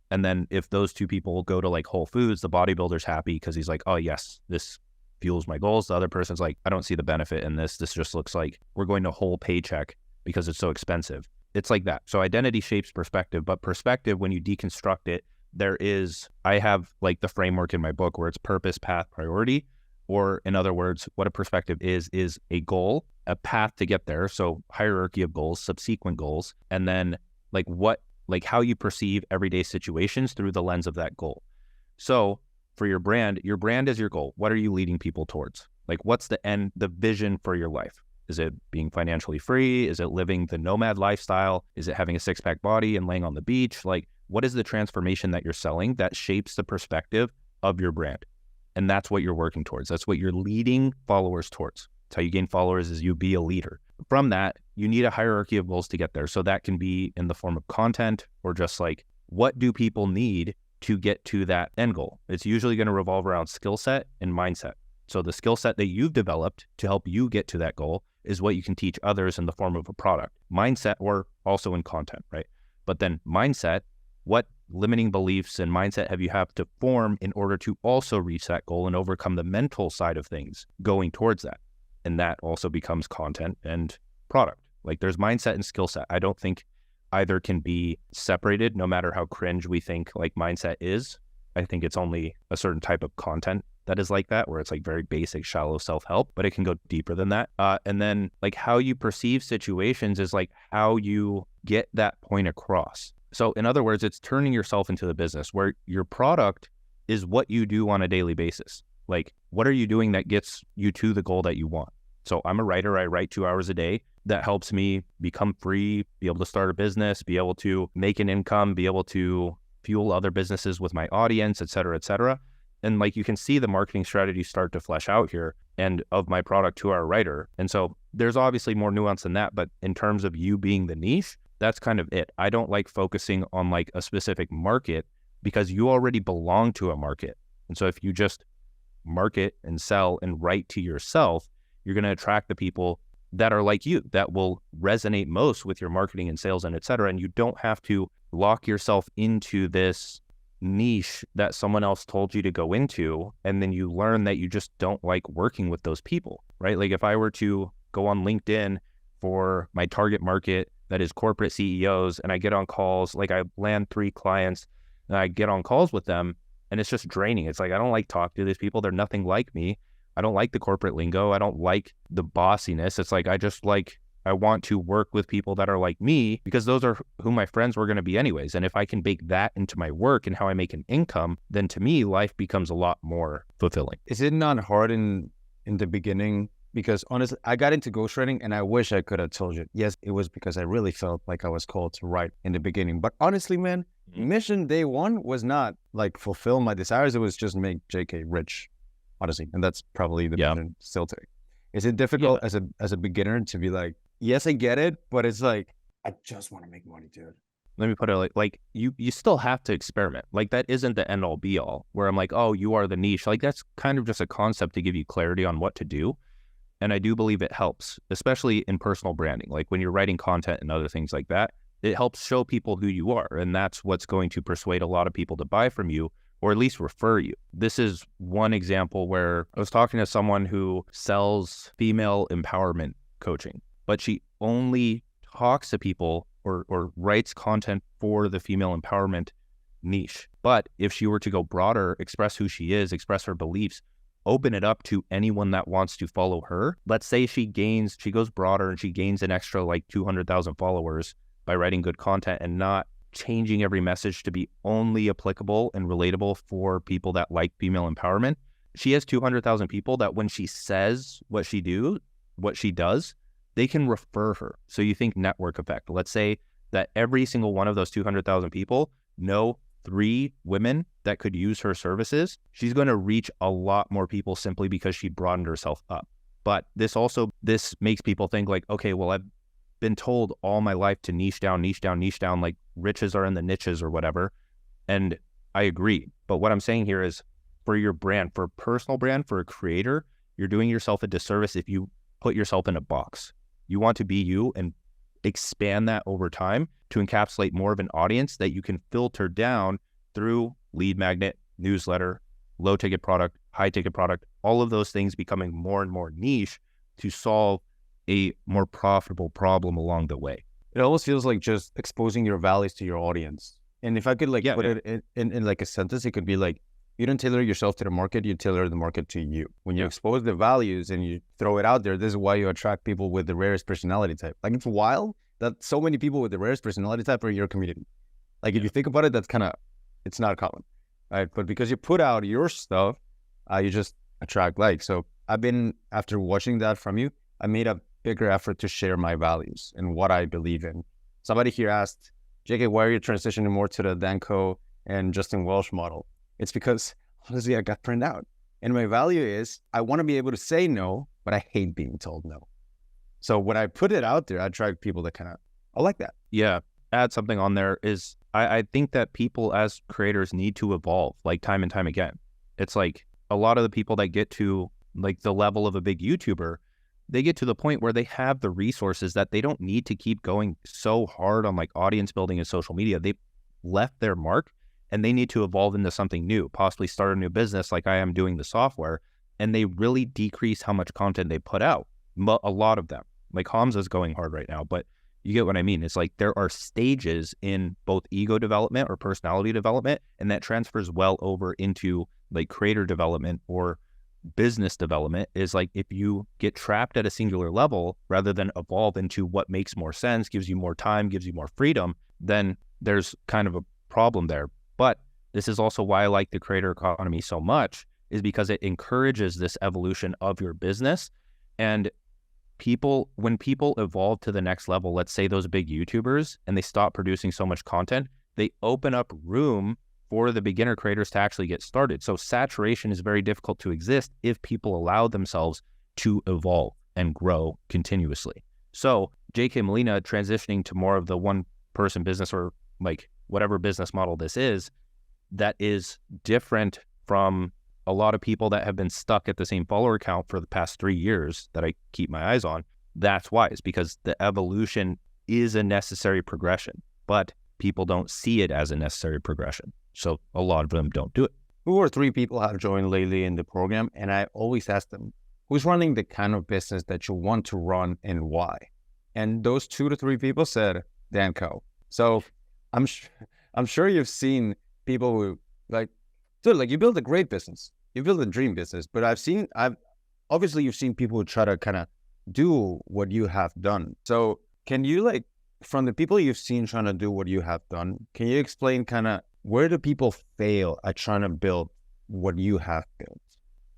And then if those two people go to like Whole Foods, the bodybuilder's happy because he's like, oh yes, this fuels my goals. The other person's like, I don't see the benefit in this. This just looks like we're going to whole paycheck because it's so expensive. It's like that. So identity shapes perspective, but perspective, when you deconstruct it, I have like the framework in my book where it's purpose, path, priority, or in other words, what a perspective is a goal, a path to get there. So hierarchy of goals, subsequent goals, and then like how you perceive everyday situations through the lens of that goal. So for your brand is your goal. What are you leading people towards? Like what's the vision for your life? Is it being financially free? Is it living the nomad lifestyle? Is it having a six-pack body and laying on the beach? Like, what is the transformation that you're selling that shapes the perspective of your brand? And that's what you're working towards. That's what you're leading followers towards. That's how you gain followers, is you be a leader. From that, you need a hierarchy of goals to get there. So that can be in the form of content, or just like, what do people need to get to that end goal? It's usually going to revolve around skill set and mindset. So the skill set that you've developed to help you get to that goal is what you can teach others in the form of a product. Mindset, or also in content, right? But then mindset, what limiting beliefs and mindset have you to form in order to also reach that goal and overcome the mental side of things going towards that? And that also becomes content and product. Like there's mindset and skill set. I don't think either can be separated, no matter how cringe we think like mindset is. I think it's only a certain type of content that is like that, where it's like very basic, shallow self-help, but it can go deeper than that. And then like how you perceive situations is like how you get that point across. So in other words, it's turning yourself into the business, where your product is what you do on a daily basis. Like, what are you doing that gets you to the goal that you want? So I'm a writer. I write 2 hours a day. That helps me become free, be able to start a business, be able to make an income, be able to fuel other businesses with my audience, et cetera, et cetera. And like you can see the marketing strategy start to flesh out here, and of my product, 2 Hour Writer. And so there's obviously more nuance than that, but in terms of you being the niche, that's kind of it. I don't like focusing on like a specific market, because you already belong to a market. And so if you just market and sell and write to yourself, you're going to attract the people that are like you, that will resonate most with your marketing and sales and et cetera. And you don't have to lock yourself into this niche that someone else told you to go into, and then you learn that you just don't like working with those people, right? Like if I were to go on LinkedIn for my target market, that is corporate CEOs, and I get on calls, like I land 3 clients and I get on calls with them, and it's just draining. It's like, I don't like talking to these people. They're nothing like me. I don't like the corporate lingo. I don't like the bossiness. It's like, I want to work with people that are like me, because those are who my friends were going to be anyways. And if I can bake that into my work and how I make an income, then to me, life becomes a lot more fulfilling. Is it not hard in the beginning? Because honestly, I got into ghostwriting and I wish I could have told you. Yes, it was because I really felt like I was called to write in the beginning. But honestly, man, mission day one was not like fulfill my desires. It was just make JK rich, honestly. And that's probably the mission still today. Is it difficult as a beginner to be like, yes, I get it, but it's like, I just want to make money, dude? Let me put it like you still have to experiment. Like that isn't the end all be all, where I'm like, oh, you are the niche. Like that's kind of just a concept to give you clarity on what to do. And I do believe it helps, especially in personal branding. Like when you're writing content and other things like that, it helps show people who you are. And that's what's going to persuade a lot of people to buy from you, or at least refer you. This is one example where I was talking to someone who sells female empowerment coaching, but she only talks to people or writes content for the female empowerment niche. But if she were to go broader, express who she is, express her beliefs, open it up to anyone that wants to follow her. Let's say she goes broader and she gains an extra like 200,000 followers by writing good content and not changing every message to be only applicable and relatable for people that like female empowerment. She has 200,000 people that when she says what she does, they can refer her. So you think network effect. Let's say that every single one of those 200,000 people know 3 women that could use her services, she's going to reach a lot more people simply because she broadened herself up. But this makes people think like, okay, well, I've been told all my life to niche down, like riches are in the niches or whatever. And I agree. But what I'm saying here is for your brand, for a personal brand, for a creator, you're doing yourself a disservice if you put yourself in a box. You want to be you and expand that over time to encapsulate more of an audience that you can filter down through lead magnet, newsletter, low ticket product, high ticket product, all of those things becoming more and more niche to solve a more profitable problem along the way. It almost feels like just exposing your values to your audience. And if I could put it in like a sentence, it could be like, you don't tailor yourself to the market, you tailor the market to you. When you expose the values and you throw it out there, this is why you attract people with the rarest personality type. Like, it's wild that so many people with the rarest personality type are in your community. Like, if you think about it, that's it's not common, right? But because you put out your stuff, you just attract likes. So after watching that from you, I made a bigger effort to share my values and what I believe in. Somebody here asked, JK, why are you transitioning more to the Danco and Justin Welsh model? It's because, honestly, I got burned out. And my value is I want to be able to say no, but I hate being told no. So when I put it out there, I attract people that I like that. Yeah. Add something on there is I think that people as creators need to evolve like time and time again. It's like a lot of the people that get to like the level of a big YouTuber, they get to the point where they have the resources that they don't need to keep going so hard on like audience building and social media. They've left their mark and they need to evolve into something new, possibly start a new business like I am doing the software. And they really decrease how much content they put out. A lot of them, like Hamza's going hard right now, but you get what I mean. It's like there are stages in both ego development or personality development, and that transfers well over into like creator development or business development. Is like if you get trapped at a singular level rather than evolve into what makes more sense, gives you more time, gives you more freedom, then there's kind of a problem there. But this is also why I like the creator economy so much, is because it encourages this evolution of your business. And when people evolve to the next level, let's say those big YouTubers, and they stop producing so much content, they open up room for the beginner creators to actually get started. So saturation is very difficult to exist if people allow themselves to evolve and grow continuously. So JK Molina transitioning to more of the one-person business or like whatever business model this is, that is different from a lot of people that have been stuck at the same follower count for the past 3 years that I keep my eyes on. That's why. It's because the evolution is a necessary progression, but people don't see it as a necessary progression. So a lot of them don't do it. 2 or 3 people have joined lately in the program, and I always ask them, who's running the kind of business that you want to run and why? And those 2 to 3 people said Danco. So I'm sure you've seen people who like, dude, like you build a great business. You build a dream business, but obviously you've seen people who try to kind of do what you have done. So can you, like, from the people you've seen trying to do what you have done, can you explain kind of where do people fail at trying to build what you have built?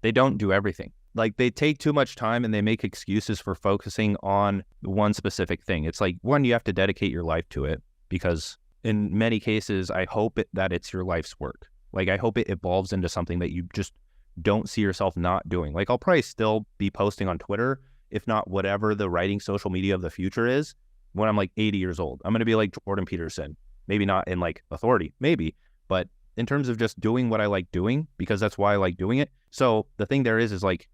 They don't do everything. Like they take too much time and they make excuses for focusing on one specific thing. It's like, one, you have to dedicate your life to it, because in many cases, I hope that it's your life's work. Like I hope it evolves into something that you just don't see yourself not doing. Like I'll probably still be posting on Twitter, if not whatever the writing social media of the future is, when I'm like 80 years old. I'm going to be like Jordan Peterson, maybe not in like authority, maybe, but in terms of just doing what I like doing, because that's why I like doing it. So the thing there is like,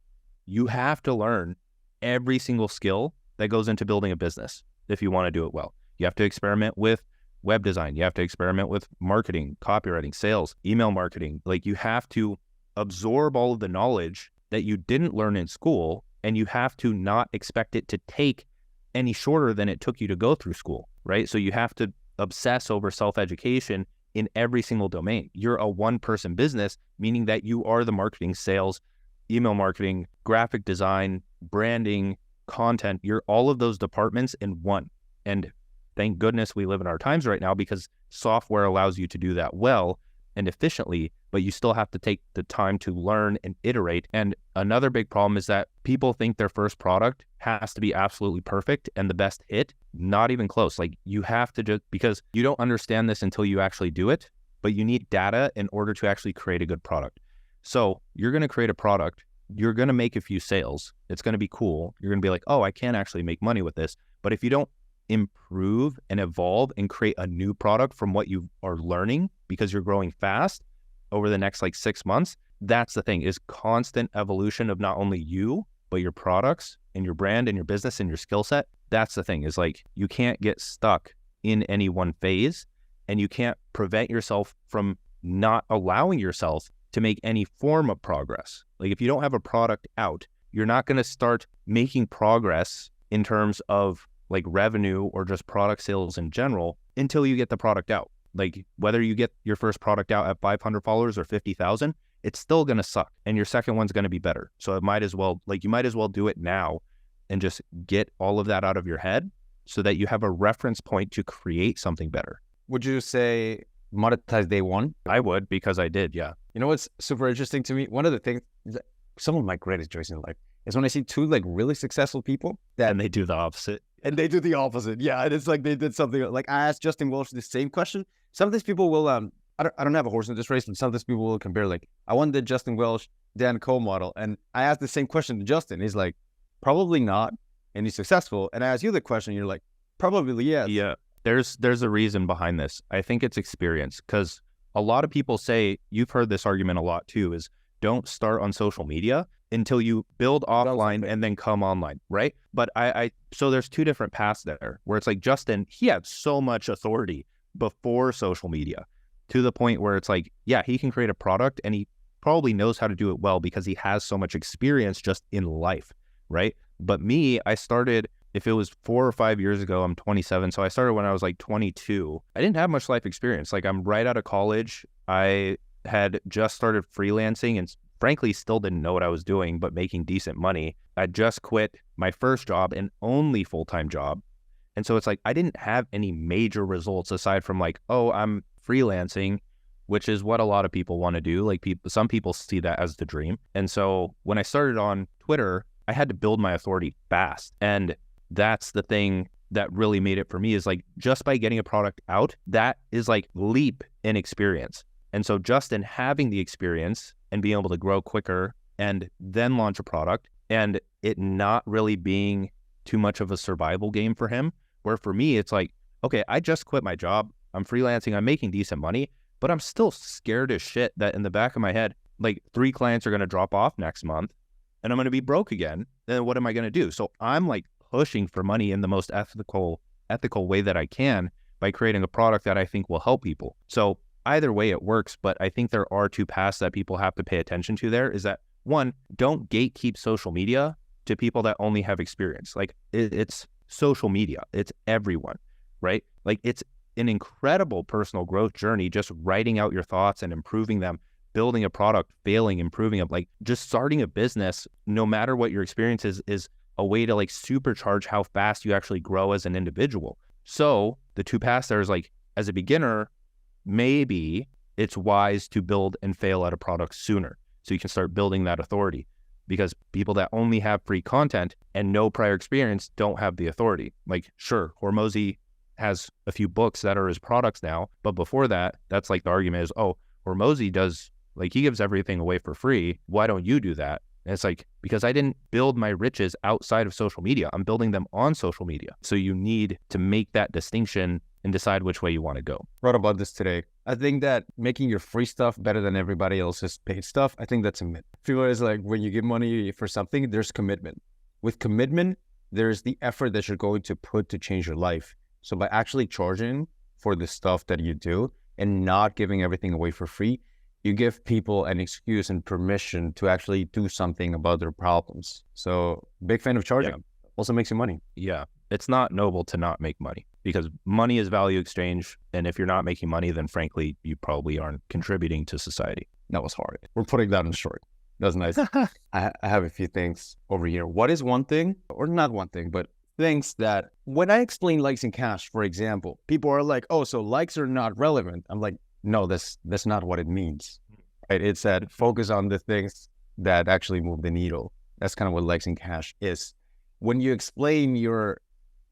you have to learn every single skill that goes into building a business if you want to do it well. You have to experiment with web design. You have to experiment with marketing, copywriting, sales, email marketing. Like you have to absorb all of the knowledge that you didn't learn in school, and you have to not expect it to take any shorter than it took you to go through school, right? So you have to obsess over self-education in every single domain. You're a one-person business, meaning that you are the marketing, sales, email marketing, graphic design, branding, content. You're all of those departments in one. And thank goodness we live in our times right now, because software allows you to do that well and efficiently, but you still have to take the time to learn and iterate. And another big problem is that people think their first product has to be absolutely perfect and the best hit. Not even close. Like you have to just, because you don't understand this until you actually do it, but you need data in order to actually create a good product. So you're going to create a product, you're going to make a few sales. It's going to be cool. You're going to be like, oh, I can actually make money with this. But if you don't improve and evolve and create a new product from what you are learning because you're growing fast over the next like 6 months, that's the thing, is constant evolution of not only you, but your products and your brand and your business and your skill set. That's the thing, is like you can't get stuck in any one phase, and you can't prevent yourself from not allowing yourself to make any form of progress. Like if you don't have a product out, you're not going to start making progress in terms of like revenue or just product sales in general until you get the product out. Like whether you get your first product out at 500 followers or 50,000, it's still going to suck. And your second one's going to be better. So you might as well do it now and just get all of that out of your head so that you have a reference point to create something better. Would you say monetize day one? I would, because I did, yeah. You know what's super interesting to me? One of the things, some of my greatest joys in life is when I see two like really successful people and they do the opposite. And they do the opposite. Yeah. And it's like they did something like I asked Justin Welsh the same question. Sometimes people will, I don't have a horse in this race, but sometimes people will compare like, I want the Justin Welsh, Dan Cole model. And I asked the same question to Justin. He's like, probably not. And he's successful. And I ask you the question, you're like, probably yes. Yeah. There's a reason behind this. I think it's experience, because a lot of people say, you've heard this argument a lot too, is don't start on social media until you build offline and then come online, right? But so there's two different paths there, where it's like Justin, he had so much authority before social media to the point where it's like, yeah, he can create a product and he probably knows how to do it well because he has so much experience just in life, right? But me, I started, if it was 4 or 5 years ago, I'm 27. So I started when I was like 22. I didn't have much life experience. Like I'm right out of college. I had just started freelancing and frankly still didn't know what I was doing, but making decent money. I just quit my first job and only full-time job. And so it's like, I didn't have any major results aside from like, oh, I'm freelancing, which is what a lot of people want to do. Like some people see that as the dream. And so when I started on Twitter, I had to build my authority fast. And that's the thing that really made it for me, is like just by getting a product out, that is like leap in experience. And so Justin having the experience and being able to grow quicker and then launch a product, and it not really being too much of a survival game for him, where for me, it's like, okay, I just quit my job. I'm freelancing. I'm making decent money, but I'm still scared as shit that in the back of my head, like 3 clients are going to drop off next month and I'm going to be broke again. Then what am I going to do? So I'm like pushing for money in the most ethical way that I can by creating a product that I think will help people. So either way it works, but I think there are two paths that people have to pay attention to there, is that one, don't gatekeep social media to people that only have experience. Like it's social media, it's everyone, right? Like it's an incredible personal growth journey, just writing out your thoughts and improving them, building a product, failing, improving them. Like just starting a business, no matter what your experience is a way to like supercharge how fast you actually grow as an individual. So the two paths there is like, as a beginner, maybe it's wise to build and fail at a product sooner so you can start building that authority, because people that only have free content and no prior experience don't have the authority. Like sure, Hormozy has a few books that are his products now, but before that, that's like the argument is, oh, Hormozy does, like he gives everything away for free. Why don't you do that? And it's like, because I didn't build my riches outside of social media. I'm building them on social media. So you need to make that distinction and decide which way you want to go. Wrote about this today. I think that making your free stuff better than everybody else's paid stuff, I think that's a myth. People is like, when you give money for something, there's commitment. With commitment, there's the effort that you're going to put to change your life. So by actually charging for the stuff that you do and not giving everything away for free, you give people an excuse and permission to actually do something about their problems. So big fan of charging. Yeah. Also makes you money. Yeah. It's not noble to not make money, because money is value exchange. And if you're not making money, then frankly, you probably aren't contributing to society. That was hard. We're putting that in short. That's nice. I have a few things over here. What is one thing, or not one thing, but things that when I explain likes and cash, for example, people are like, oh, so likes are not relevant. I'm like, no, that's not what it means. Right? It's that focus on the things that actually move the needle. That's kind of what likes and cash is. When you explain your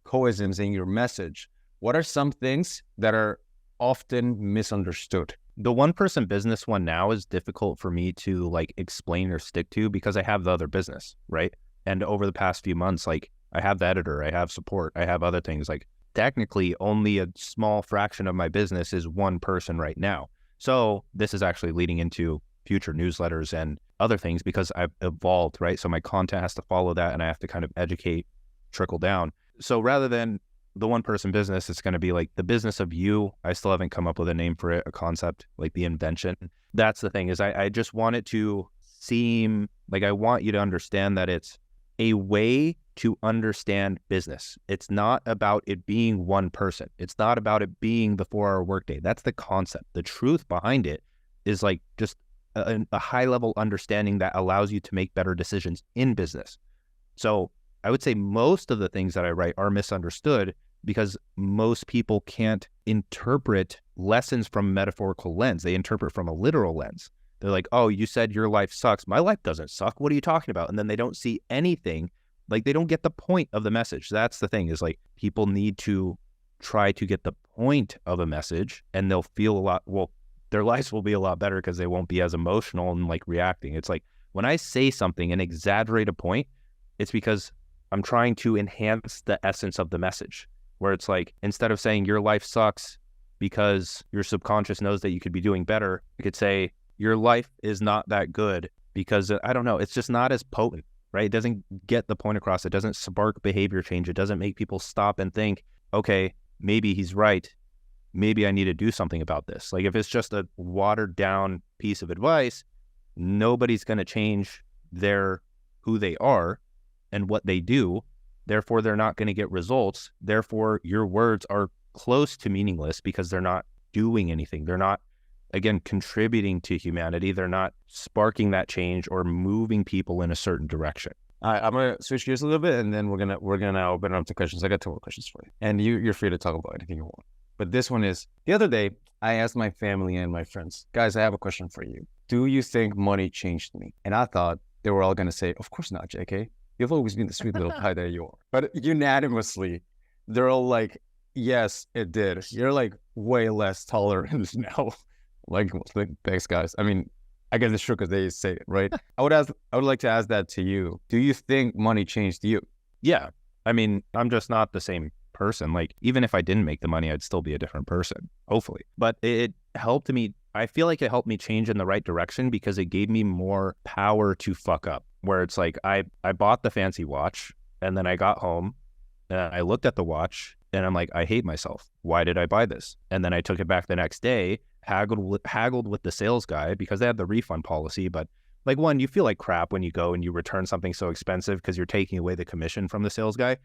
coisms and your message, what are some things that are often misunderstood? The one person business one now is difficult for me to like explain or stick to because I have the other business, right? And over the past few months, like I have the editor, I have support, I have other things. Like technically only a small fraction of my business is one person right now. So this is actually leading into future newsletters and other things because I've evolved, right? So my content has to follow that and I have to kind of educate, trickle down. So rather than the one person business, it's going to be like the business of you. I still haven't come up with a name for it, a concept, like the invention. That's the thing is I just want it to seem like I want you to understand that it's a way to understand business. It's not about it being one person. It's not about it being the 4-hour workday. That's the concept. The truth behind it is like just a high level understanding that allows you to make better decisions in business. So I would say most of the things that I write are misunderstood because most people can't interpret lessons from a metaphorical lens. They interpret from a literal lens. They're like, oh, you said your life sucks. My life doesn't suck. What are you talking about? And then they don't see anything. Like they don't get the point of the message. That's the thing is like people need to try to get the point of a message and they'll feel a lot, well, their lives will be a lot better because they won't be as emotional and like reacting. It's like when I say something and exaggerate a point, it's because I'm trying to enhance the essence of the message, where it's like, instead of saying your life sucks because your subconscious knows that you could be doing better, you could say your life is not that good because, I don't know, it's just not as potent, right? It doesn't get the point across. It doesn't spark behavior change. It doesn't make people stop and think, okay, maybe he's right. Maybe I need to do something about this. Like if it's just a watered down piece of advice, nobody's going to change who they are and what they do. Therefore, they're not going to get results. Therefore, your words are close to meaningless because they're not doing anything. They're not, again, contributing to humanity. They're not sparking that change or moving people in a certain direction. I'm gonna switch gears a little bit, and then we're gonna open it up to questions. I got 2 more questions for you, and you're free to talk about anything you want. But this one is, the other day, I asked my family and my friends, guys, I have a question for you. Do you think money changed me? And I thought they were all gonna say, of course not, JK. You've always been the sweet little pie that you are. But unanimously, they're all like, yes, it did. You're like way less tolerant now. Like, thanks, guys. I mean, I guess it's true because they say it, right? I would like to ask that to you. Do you think money changed you? Yeah. I mean, I'm just not the same person. Like, even if I didn't make the money, I'd still be a different person, hopefully. But it helped me. I feel like it helped me change in the right direction because it gave me more power to fuck up. Where it's like, I bought the fancy watch and then I got home and I looked at the watch and I'm like, I hate myself. Why did I buy this? And then I took it back the next day, haggled with the sales guy because they had the refund policy. But like, one, you feel like crap when you go and you return something so expensive because you're taking away the commission from the sales guy.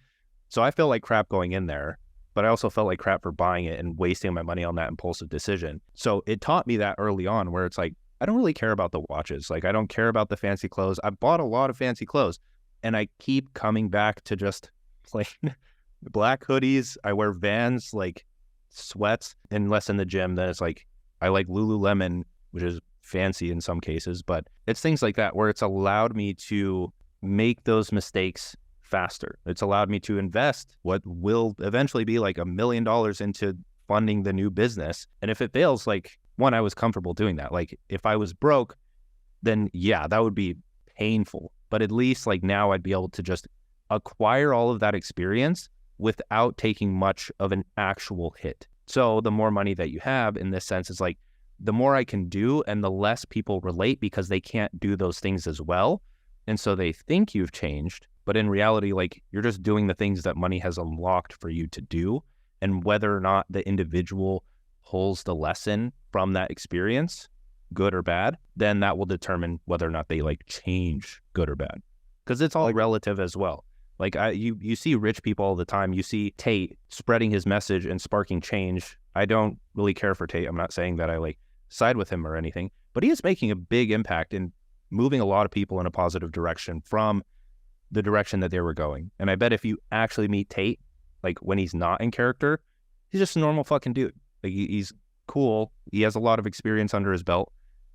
So I felt like crap going in there, but I also felt like crap for buying it and wasting my money on that impulsive decision. So it taught me that early on where it's like, I don't really care about the watches. Like, I don't care about the fancy clothes. I bought a lot of fancy clothes and I keep coming back to just plain black hoodies. I wear Vans, like sweats, unless in the gym. Then it's like, I like Lululemon, which is fancy in some cases, but it's things like that where it's allowed me to make those mistakes faster. It's allowed me to invest what will eventually be like $1 million into funding the new business. And if it fails, like, one, I was comfortable doing that. Like, if I was broke, then yeah, that would be painful. But at least like now I'd be able to just acquire all of that experience without taking much of an actual hit. So the more money that you have in this sense is like, the more I can do and the less people relate because they can't do those things as well. And so they think you've changed, but in reality, like, you're just doing the things that money has unlocked for you to do. And whether or not the individual pulls the lesson from that experience, good or bad, then that will determine whether or not they like change good or bad. Because it's all relative as well. Like you see rich people all the time. You see Tate spreading his message and sparking change. I don't really care for Tate. I'm not saying that I like side with him or anything, but he is making a big impact in moving a lot of people in a positive direction from the direction that they were going. And I bet if you actually meet Tate, like when he's not in character, he's just a normal fucking dude. Like he's cool. He has a lot of experience under his belt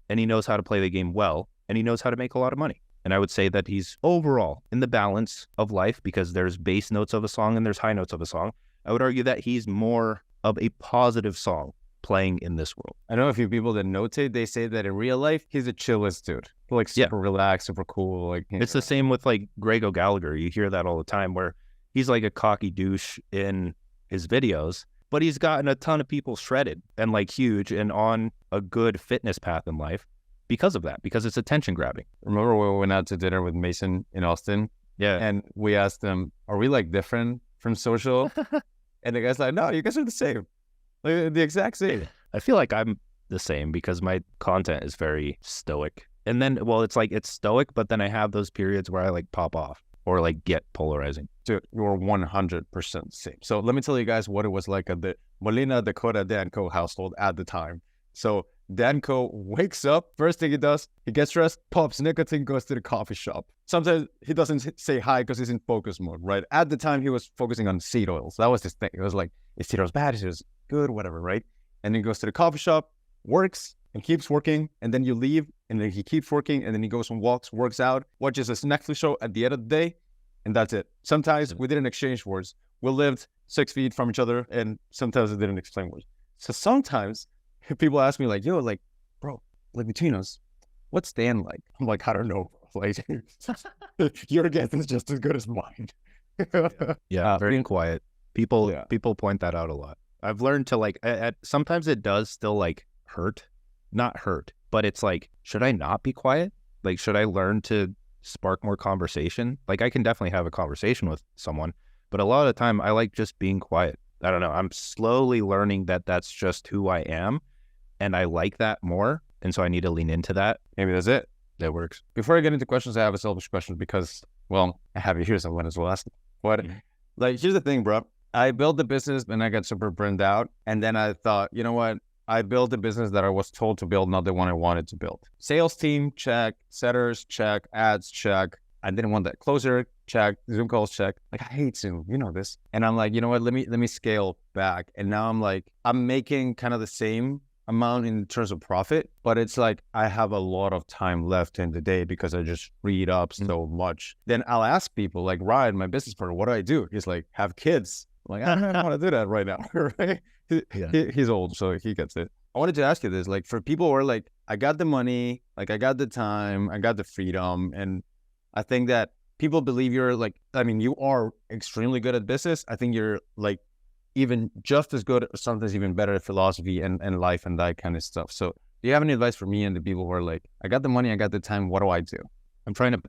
and he knows how to play the game well and he knows how to make a lot of money. And I would say that he's overall in the balance of life because there's bass notes of a song and there's high notes of a song. I would argue that he's more of a positive song playing in this world. I know a few people that notate, they say that in real life, he's the chillest dude. Like super relaxed, super cool. Like it's the same with like Greg O'Gallagher. You hear that all the time where he's like a cocky douche in his videos, but he's gotten a ton of people shredded and like huge and on a good fitness path in life because of that, because it's attention grabbing. Remember when we went out to dinner with Mason in Austin? Yeah. And we asked him, are we like different from social? And the guy's like, no, you guys are the same. Like the exact same. I feel like I'm the same because my content is very stoic. And then, well, it's like it's stoic, but then I have those periods where I like pop off or like get polarizing. Dude, you're 100% same. So let me tell you guys what it was like at the Molina, Dakota, Danco household at the time. So Danco wakes up, first thing he does, he gets dressed, pops nicotine, goes to the coffee shop. Sometimes he doesn't say hi because he's in focus mode, right? At the time, he was focusing on seed oils. That was his thing. It was like, is seed oils bad? Is seed oils good? Whatever, right? And then he goes to the coffee shop, works, and keeps working. And then you leave, and then he keeps working, and then he goes and walks, works out, watches a Netflix show at the end of the day, and that's it. Sometimes we didn't exchange words. We lived 6 feet from each other, and sometimes we didn't explain words. So sometimes people ask me like, yo, like, bro, like between us, what's Dan like? I'm like, I don't know. Like, your guess is just as good as mine. Yeah, very quiet. People point that out a lot. I've learned to like, sometimes it does still like hurt, not hurt, but it's like, should I not be quiet? Like, should I learn to spark more conversation? Like, I can definitely have a conversation with someone, but a lot of the time I like just being quiet. I don't know. I'm slowly learning that that's just who I am. And I like that more. And so I need to lean into that. Maybe that's it. That works. Before I get into questions, I have a selfish question because, well, I have it here, so I might as well ask it. But like, here's the thing, bro. I built the business and I got super burned out. And then I thought, you know what? I built the business that I was told to build, not the one I wanted to build. Sales team, check. Setters, check. Ads, check. I didn't want that. Closer, check. Zoom calls, check. Like, I hate Zoom. You know this. And I'm like, you know what? Let me scale back. And now I'm like, I'm making kind of the same amount in terms of profit, but it's like I have a lot of time left in the day because I just read up so much. Then I'll ask people like, Ryan, my business partner, what do I do? He's like, have kids. I'm like, I don't want to do that right now. Right? He's old, so he gets it. I wanted to ask you this, like for people who are like, I got the money, like I got the time, I got the freedom. And I think that people believe you're like, I mean, you are extremely good at business. I think you're like even just as good or sometimes even better at philosophy and life and that kind of stuff. So do you have any advice for me and the people who are like, I got the money, I got the time, what do I do? I'm trying to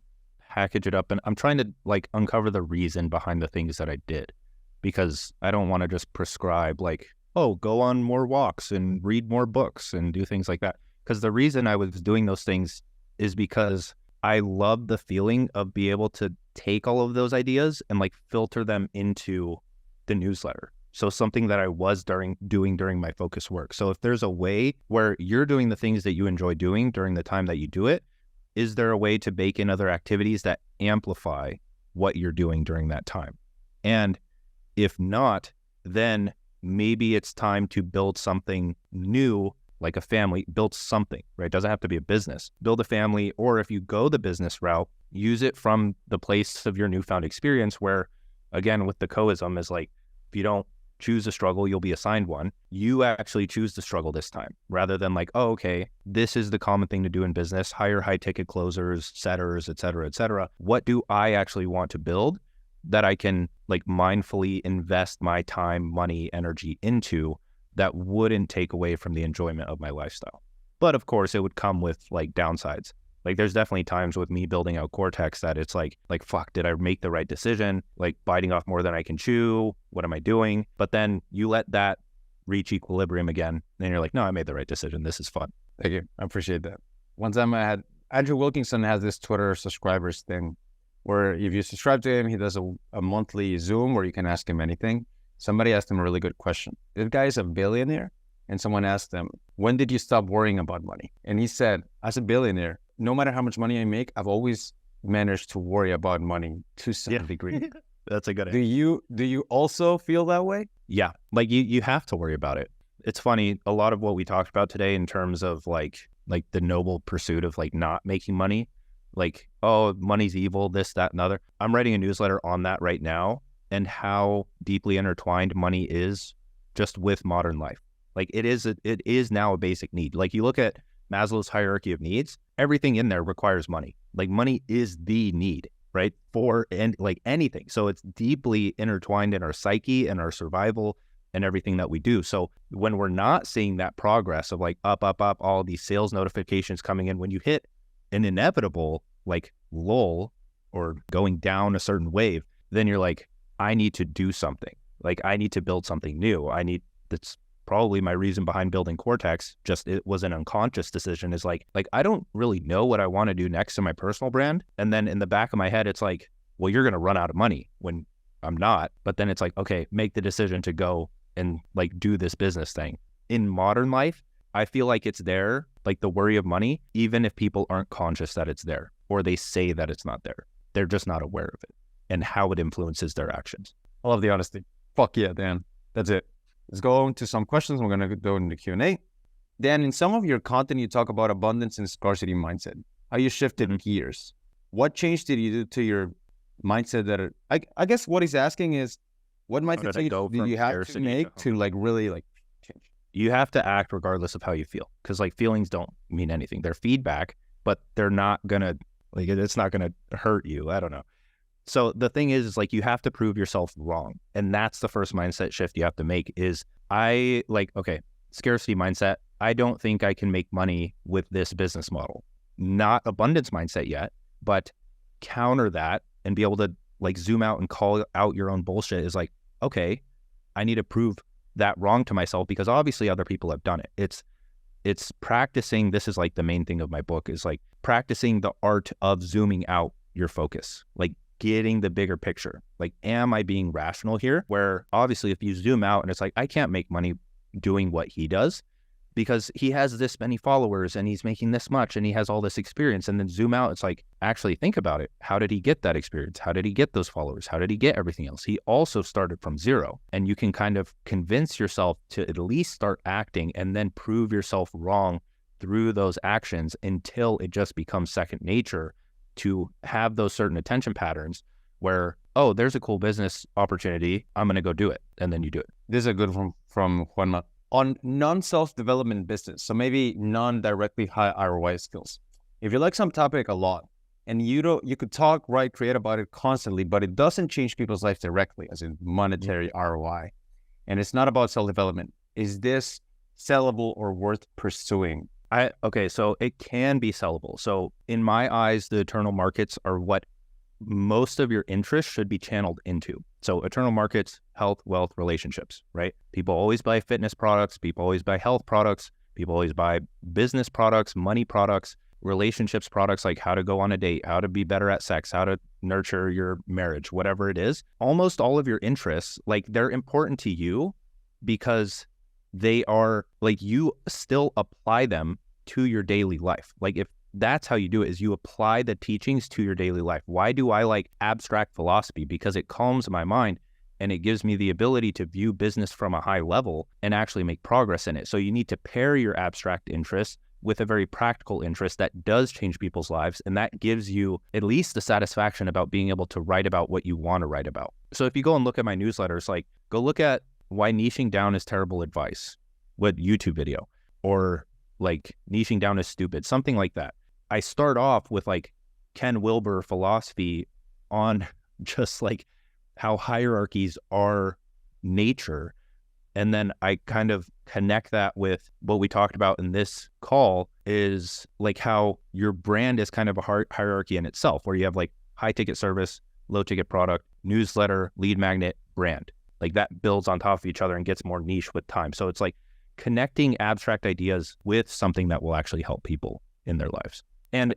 package it up and I'm trying to like uncover the reason behind the things that I did, because I don't want to just prescribe like, oh, go on more walks and read more books and do things like that. Because the reason I was doing those things is because I love the feeling of being able to take all of those ideas and like filter them into the newsletter. So something that I was doing during my focus work. So if there's a way where you're doing the things that you enjoy doing during the time that you do it, is there a way to bake in other activities that amplify what you're doing during that time? And if not, then maybe it's time to build something new, like a family, build something, right? It doesn't have to be a business. Build a family, or if you go the business route, use it from the place of your newfound experience where, again, with the coism is like, if you don't choose a struggle, you'll be assigned one. You actually choose the struggle this time rather than like, oh, okay, this is the common thing to do in business, hire high ticket closers, setters, et cetera, et cetera. What do I actually want to build that I can like mindfully invest my time, money, energy into that wouldn't take away from the enjoyment of my lifestyle? But of course, it would come with like downsides. Like there's definitely times with me building out Cortex that it's like, fuck, did I make the right decision? Like biting off more than I can chew. What am I doing? But then you let that reach equilibrium again. Then you're like, no, I made the right decision. This is fun. Thank you. I appreciate that. One time I had, Andrew Wilkinson has this Twitter subscribers thing where if you subscribe to him, he does a monthly Zoom where you can ask him anything. Somebody asked him a really good question. This guy is a billionaire. And someone asked him, when did you stop worrying about money? And he said, as a billionaire, no matter how much money I make, I've always managed to worry about money to some degree. That's a good answer. Do you also feel that way? Yeah. Like you have to worry about it. It's funny. A lot of what we talked about today in terms of like the noble pursuit of like not making money, like, oh, money's evil, this, that, and other. I'm writing a newsletter on that right now and how deeply intertwined money is just with modern life. Like it is now a basic need. Like you look at Maslow's hierarchy of needs, everything in there requires money. Like money is the need, right? For and like anything. So it's deeply intertwined in our psyche and our survival and everything that we do. So when we're not seeing that progress of like up, all these sales notifications coming in, when you hit an inevitable like lull or going down a certain wave, then you're like, I need to do something. Like I need to build something new. That's probably my reason behind building Cortex. Just it was an unconscious decision is like I don't really know what I want to do next to my personal brand. And then in the back of my head, it's like, well, you're going to run out of money when I'm not. But then it's like, okay, make the decision to go and like do this business thing. In modern life, I feel like it's there, like the worry of money, even if people aren't conscious that it's there or they say that it's not there. They're just not aware of it and how it influences their actions. I love the honesty. Fuck yeah, Dan. That's it. Let's go into some questions. We're going to go into Q&A. Dan, in some of your content, you talk about abundance and scarcity mindset, how you shifted gears. What change did you do to your mindset that I guess what he's asking is, what mindset change did you have to make to like really like change? You have to act regardless of how you feel, because like feelings don't mean anything. They're feedback, but they're not gonna like it's not gonna hurt you. I don't know. So the thing is like you have to prove yourself wrong, and that's the first mindset shift you have to make. Is scarcity mindset. I don't think I can make money with this business model. Not abundance mindset yet, but counter that and be able to like zoom out and call out your own bullshit is like, okay, I need to prove that wrong to myself because obviously other people have done it. It's practicing. This is like the main thing of my book is like practicing the art of zooming out your focus, like getting the bigger picture. Like, am I being rational here? Where obviously if you zoom out and it's like, I can't make money doing what he does because he has this many followers and he's making this much and he has all this experience. And then zoom out, it's like, actually think about it. How did he get that experience? How did he get those followers? How did he get everything else? He also started from zero. And you can kind of convince yourself to at least start acting and then prove yourself wrong through those actions until it just becomes second nature to have those certain attention patterns where, oh, there's a cool business opportunity. I'm going to go do it. And then you do it. This is a good one from Juanma. On non-self-development business, so maybe non-directly high ROI skills. If you like some topic a lot and you could talk, write, create about it constantly, but it doesn't change people's lives directly as in monetary ROI, and it's not about self-development, is this sellable or worth pursuing? Okay, so it can be sellable. So in my eyes, the eternal markets are what most of your interest should be channeled into. So eternal markets, health, wealth, relationships, right? People always buy fitness products. People always buy health products. People always buy business products, money products, relationships products, like how to go on a date, how to be better at sex, how to nurture your marriage, whatever it is. Almost all of your interests, like they're important to you because they are like you still apply them to your daily life. Like if that's how you do it, is you apply the teachings to your daily life. Why do I like abstract philosophy? Because it calms my mind and it gives me the ability to view business from a high level and actually make progress in it. So you need to pair your abstract interests with a very practical interest that does change people's lives. And that gives you at least the satisfaction about being able to write about what you want to write about. So if you go and look at my newsletters, like go look at why niching down is terrible advice, what YouTube video, or like niching down is stupid, something like that. I start off with like Ken Wilber philosophy on just like how hierarchies are nature. And then I kind of connect that with what we talked about in this call is like how your brand is kind of a hierarchy in itself, where you have like high ticket service, low ticket product, newsletter, lead magnet, brand. Like that builds on top of each other and gets more niche with time. So it's like connecting abstract ideas with something that will actually help people in their lives. And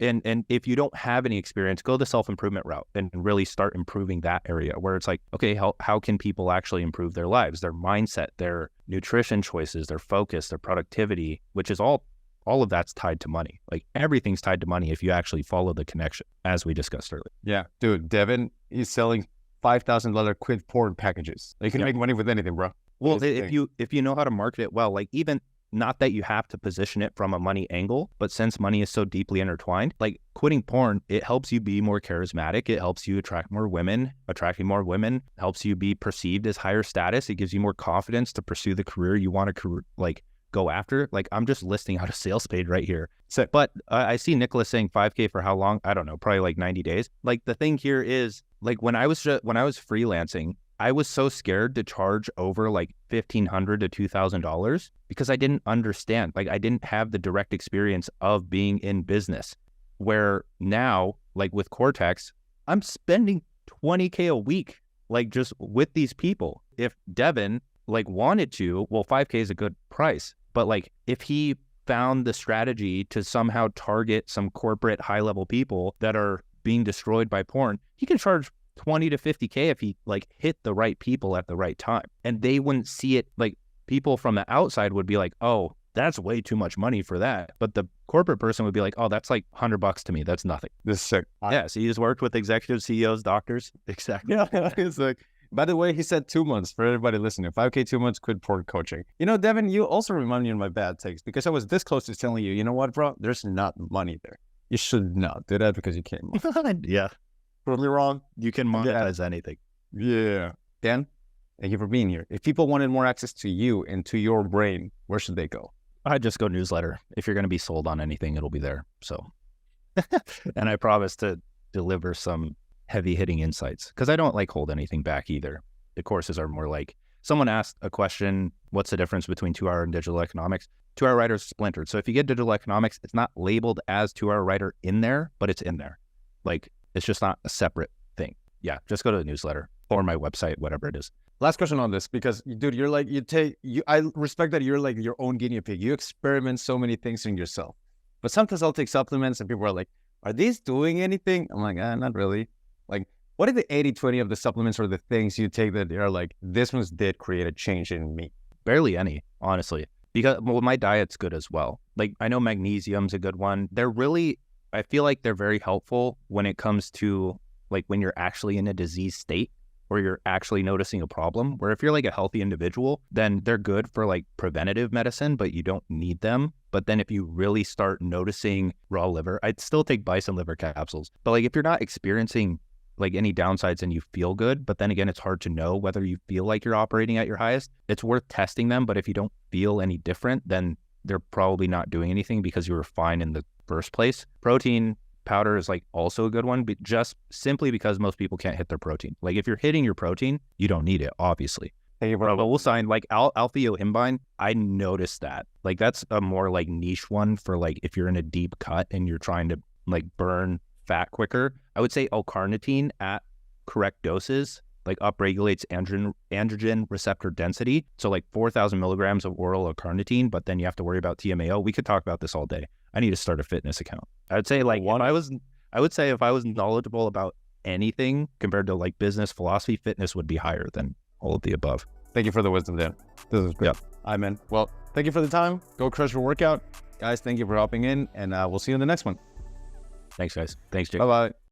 if you don't have any experience, go the self-improvement route and really start improving that area where it's like, okay, how can people actually improve their lives, their mindset, their nutrition choices, their focus, their productivity, which is all of that's tied to money. Like everything's tied to money if you actually follow the connection, as we discussed earlier. Yeah, dude, Devin, he's selling $5,000 quid porn packages. You can make money with anything, bro. Well, if you know how to market it well, like even not that you have to position it from a money angle, but since money is so deeply intertwined, like quitting porn, it helps you be more charismatic. It helps you attract more women. Attracting more women helps you be perceived as higher status. It gives you more confidence to pursue the career you want to go after. Like, I'm just listing out a sales page right here. So, but I see Nicholas saying 5K for how long? I don't know, probably like 90 days. Like, the thing here is, like, when I was freelancing, I was so scared to charge over like $1,500 to $2,000 because I didn't understand. Like, I didn't have the direct experience of being in business. Where now, like with Cortex, I'm spending 20K a week, like just with these people. If Devin like wanted to, well, 5K is a good price. But like if he found the strategy to somehow target some corporate high-level people that are being destroyed by porn, he can charge 20 to 50K if he like hit the right people at the right time. And they wouldn't see it, like people from the outside would be like, oh, that's way too much money for that. But the corporate person would be like, oh, that's like $100 to me. That's nothing. This is sick. Yeah. So he's worked with executives, CEOs, doctors. Exactly. Yeah. It's like, by the way, he said 2 months for everybody listening. 5K, 2 months, quit porn coaching. You know, Devin, you also remind me of my bad takes because I was this close to telling you, you know what, bro? There's not money there. You should not do that because you can't. Yeah. Prove me wrong. You can monetize anything. Yeah. Dan, thank you for being here. If people wanted more access to you and to your brain, where should they go? I just go newsletter. If you're going to be sold on anything, it'll be there. So, and I promise to deliver some heavy hitting insights because I don't like hold anything back either. The courses are more like, someone asked a question, what's the difference between 2-hour and digital economics? 2-hour writer is splintered. So if you get digital economics, it's not labeled as 2-hour writer in there, but it's in there. Like, it's just not a separate thing. Yeah, just go to the newsletter or my website, whatever it is. Last question on this, because dude, you're like, I respect that you're like your own guinea pig. You experiment so many things in yourself. But sometimes I'll take supplements and people are like, are these doing anything? I'm like, not really. Like, what are the 80-20 of the supplements or the things you take that are like, this ones did create a change in me? Barely any, honestly. Because my diet's good as well. Like, I know magnesium's a good one. I feel like they're very helpful when it comes to like when you're actually in a disease state or you're actually noticing a problem, where if you're like a healthy individual, then they're good for like preventative medicine, but you don't need them. But then if you really start noticing raw liver, I'd still take bison liver capsules. But like if you're not experiencing like any downsides and you feel good, but then again, it's hard to know whether you feel like you're operating at your highest, it's worth testing them. But if you don't feel any different, then they're probably not doing anything because you were fine in the first place. Protein powder is like also a good one, but just simply because most people can't hit their protein. Like if you're hitting your protein, you don't need it, obviously. Hey, bro. But we'll sign like alpha-yohimbine. I noticed that. Like that's a more like niche one for like if you're in a deep cut and you're trying to like burn fat quicker. I would say L-carnitine at correct doses like upregulates androgen receptor density. So like 4,000 milligrams of oral L-carnitine, but then you have to worry about TMAO. We could talk about this all day. I need to start a fitness account. I would say like if I was knowledgeable about anything compared to like business philosophy, fitness would be higher than all of the above. Thank you for the wisdom, Dan. This is great. Yeah. Amen. Well, thank you for the time. Go crush your workout. Guys, thank you for hopping in, and we'll see you in the next one. Thanks, guys. Thanks, Jake. Bye-bye.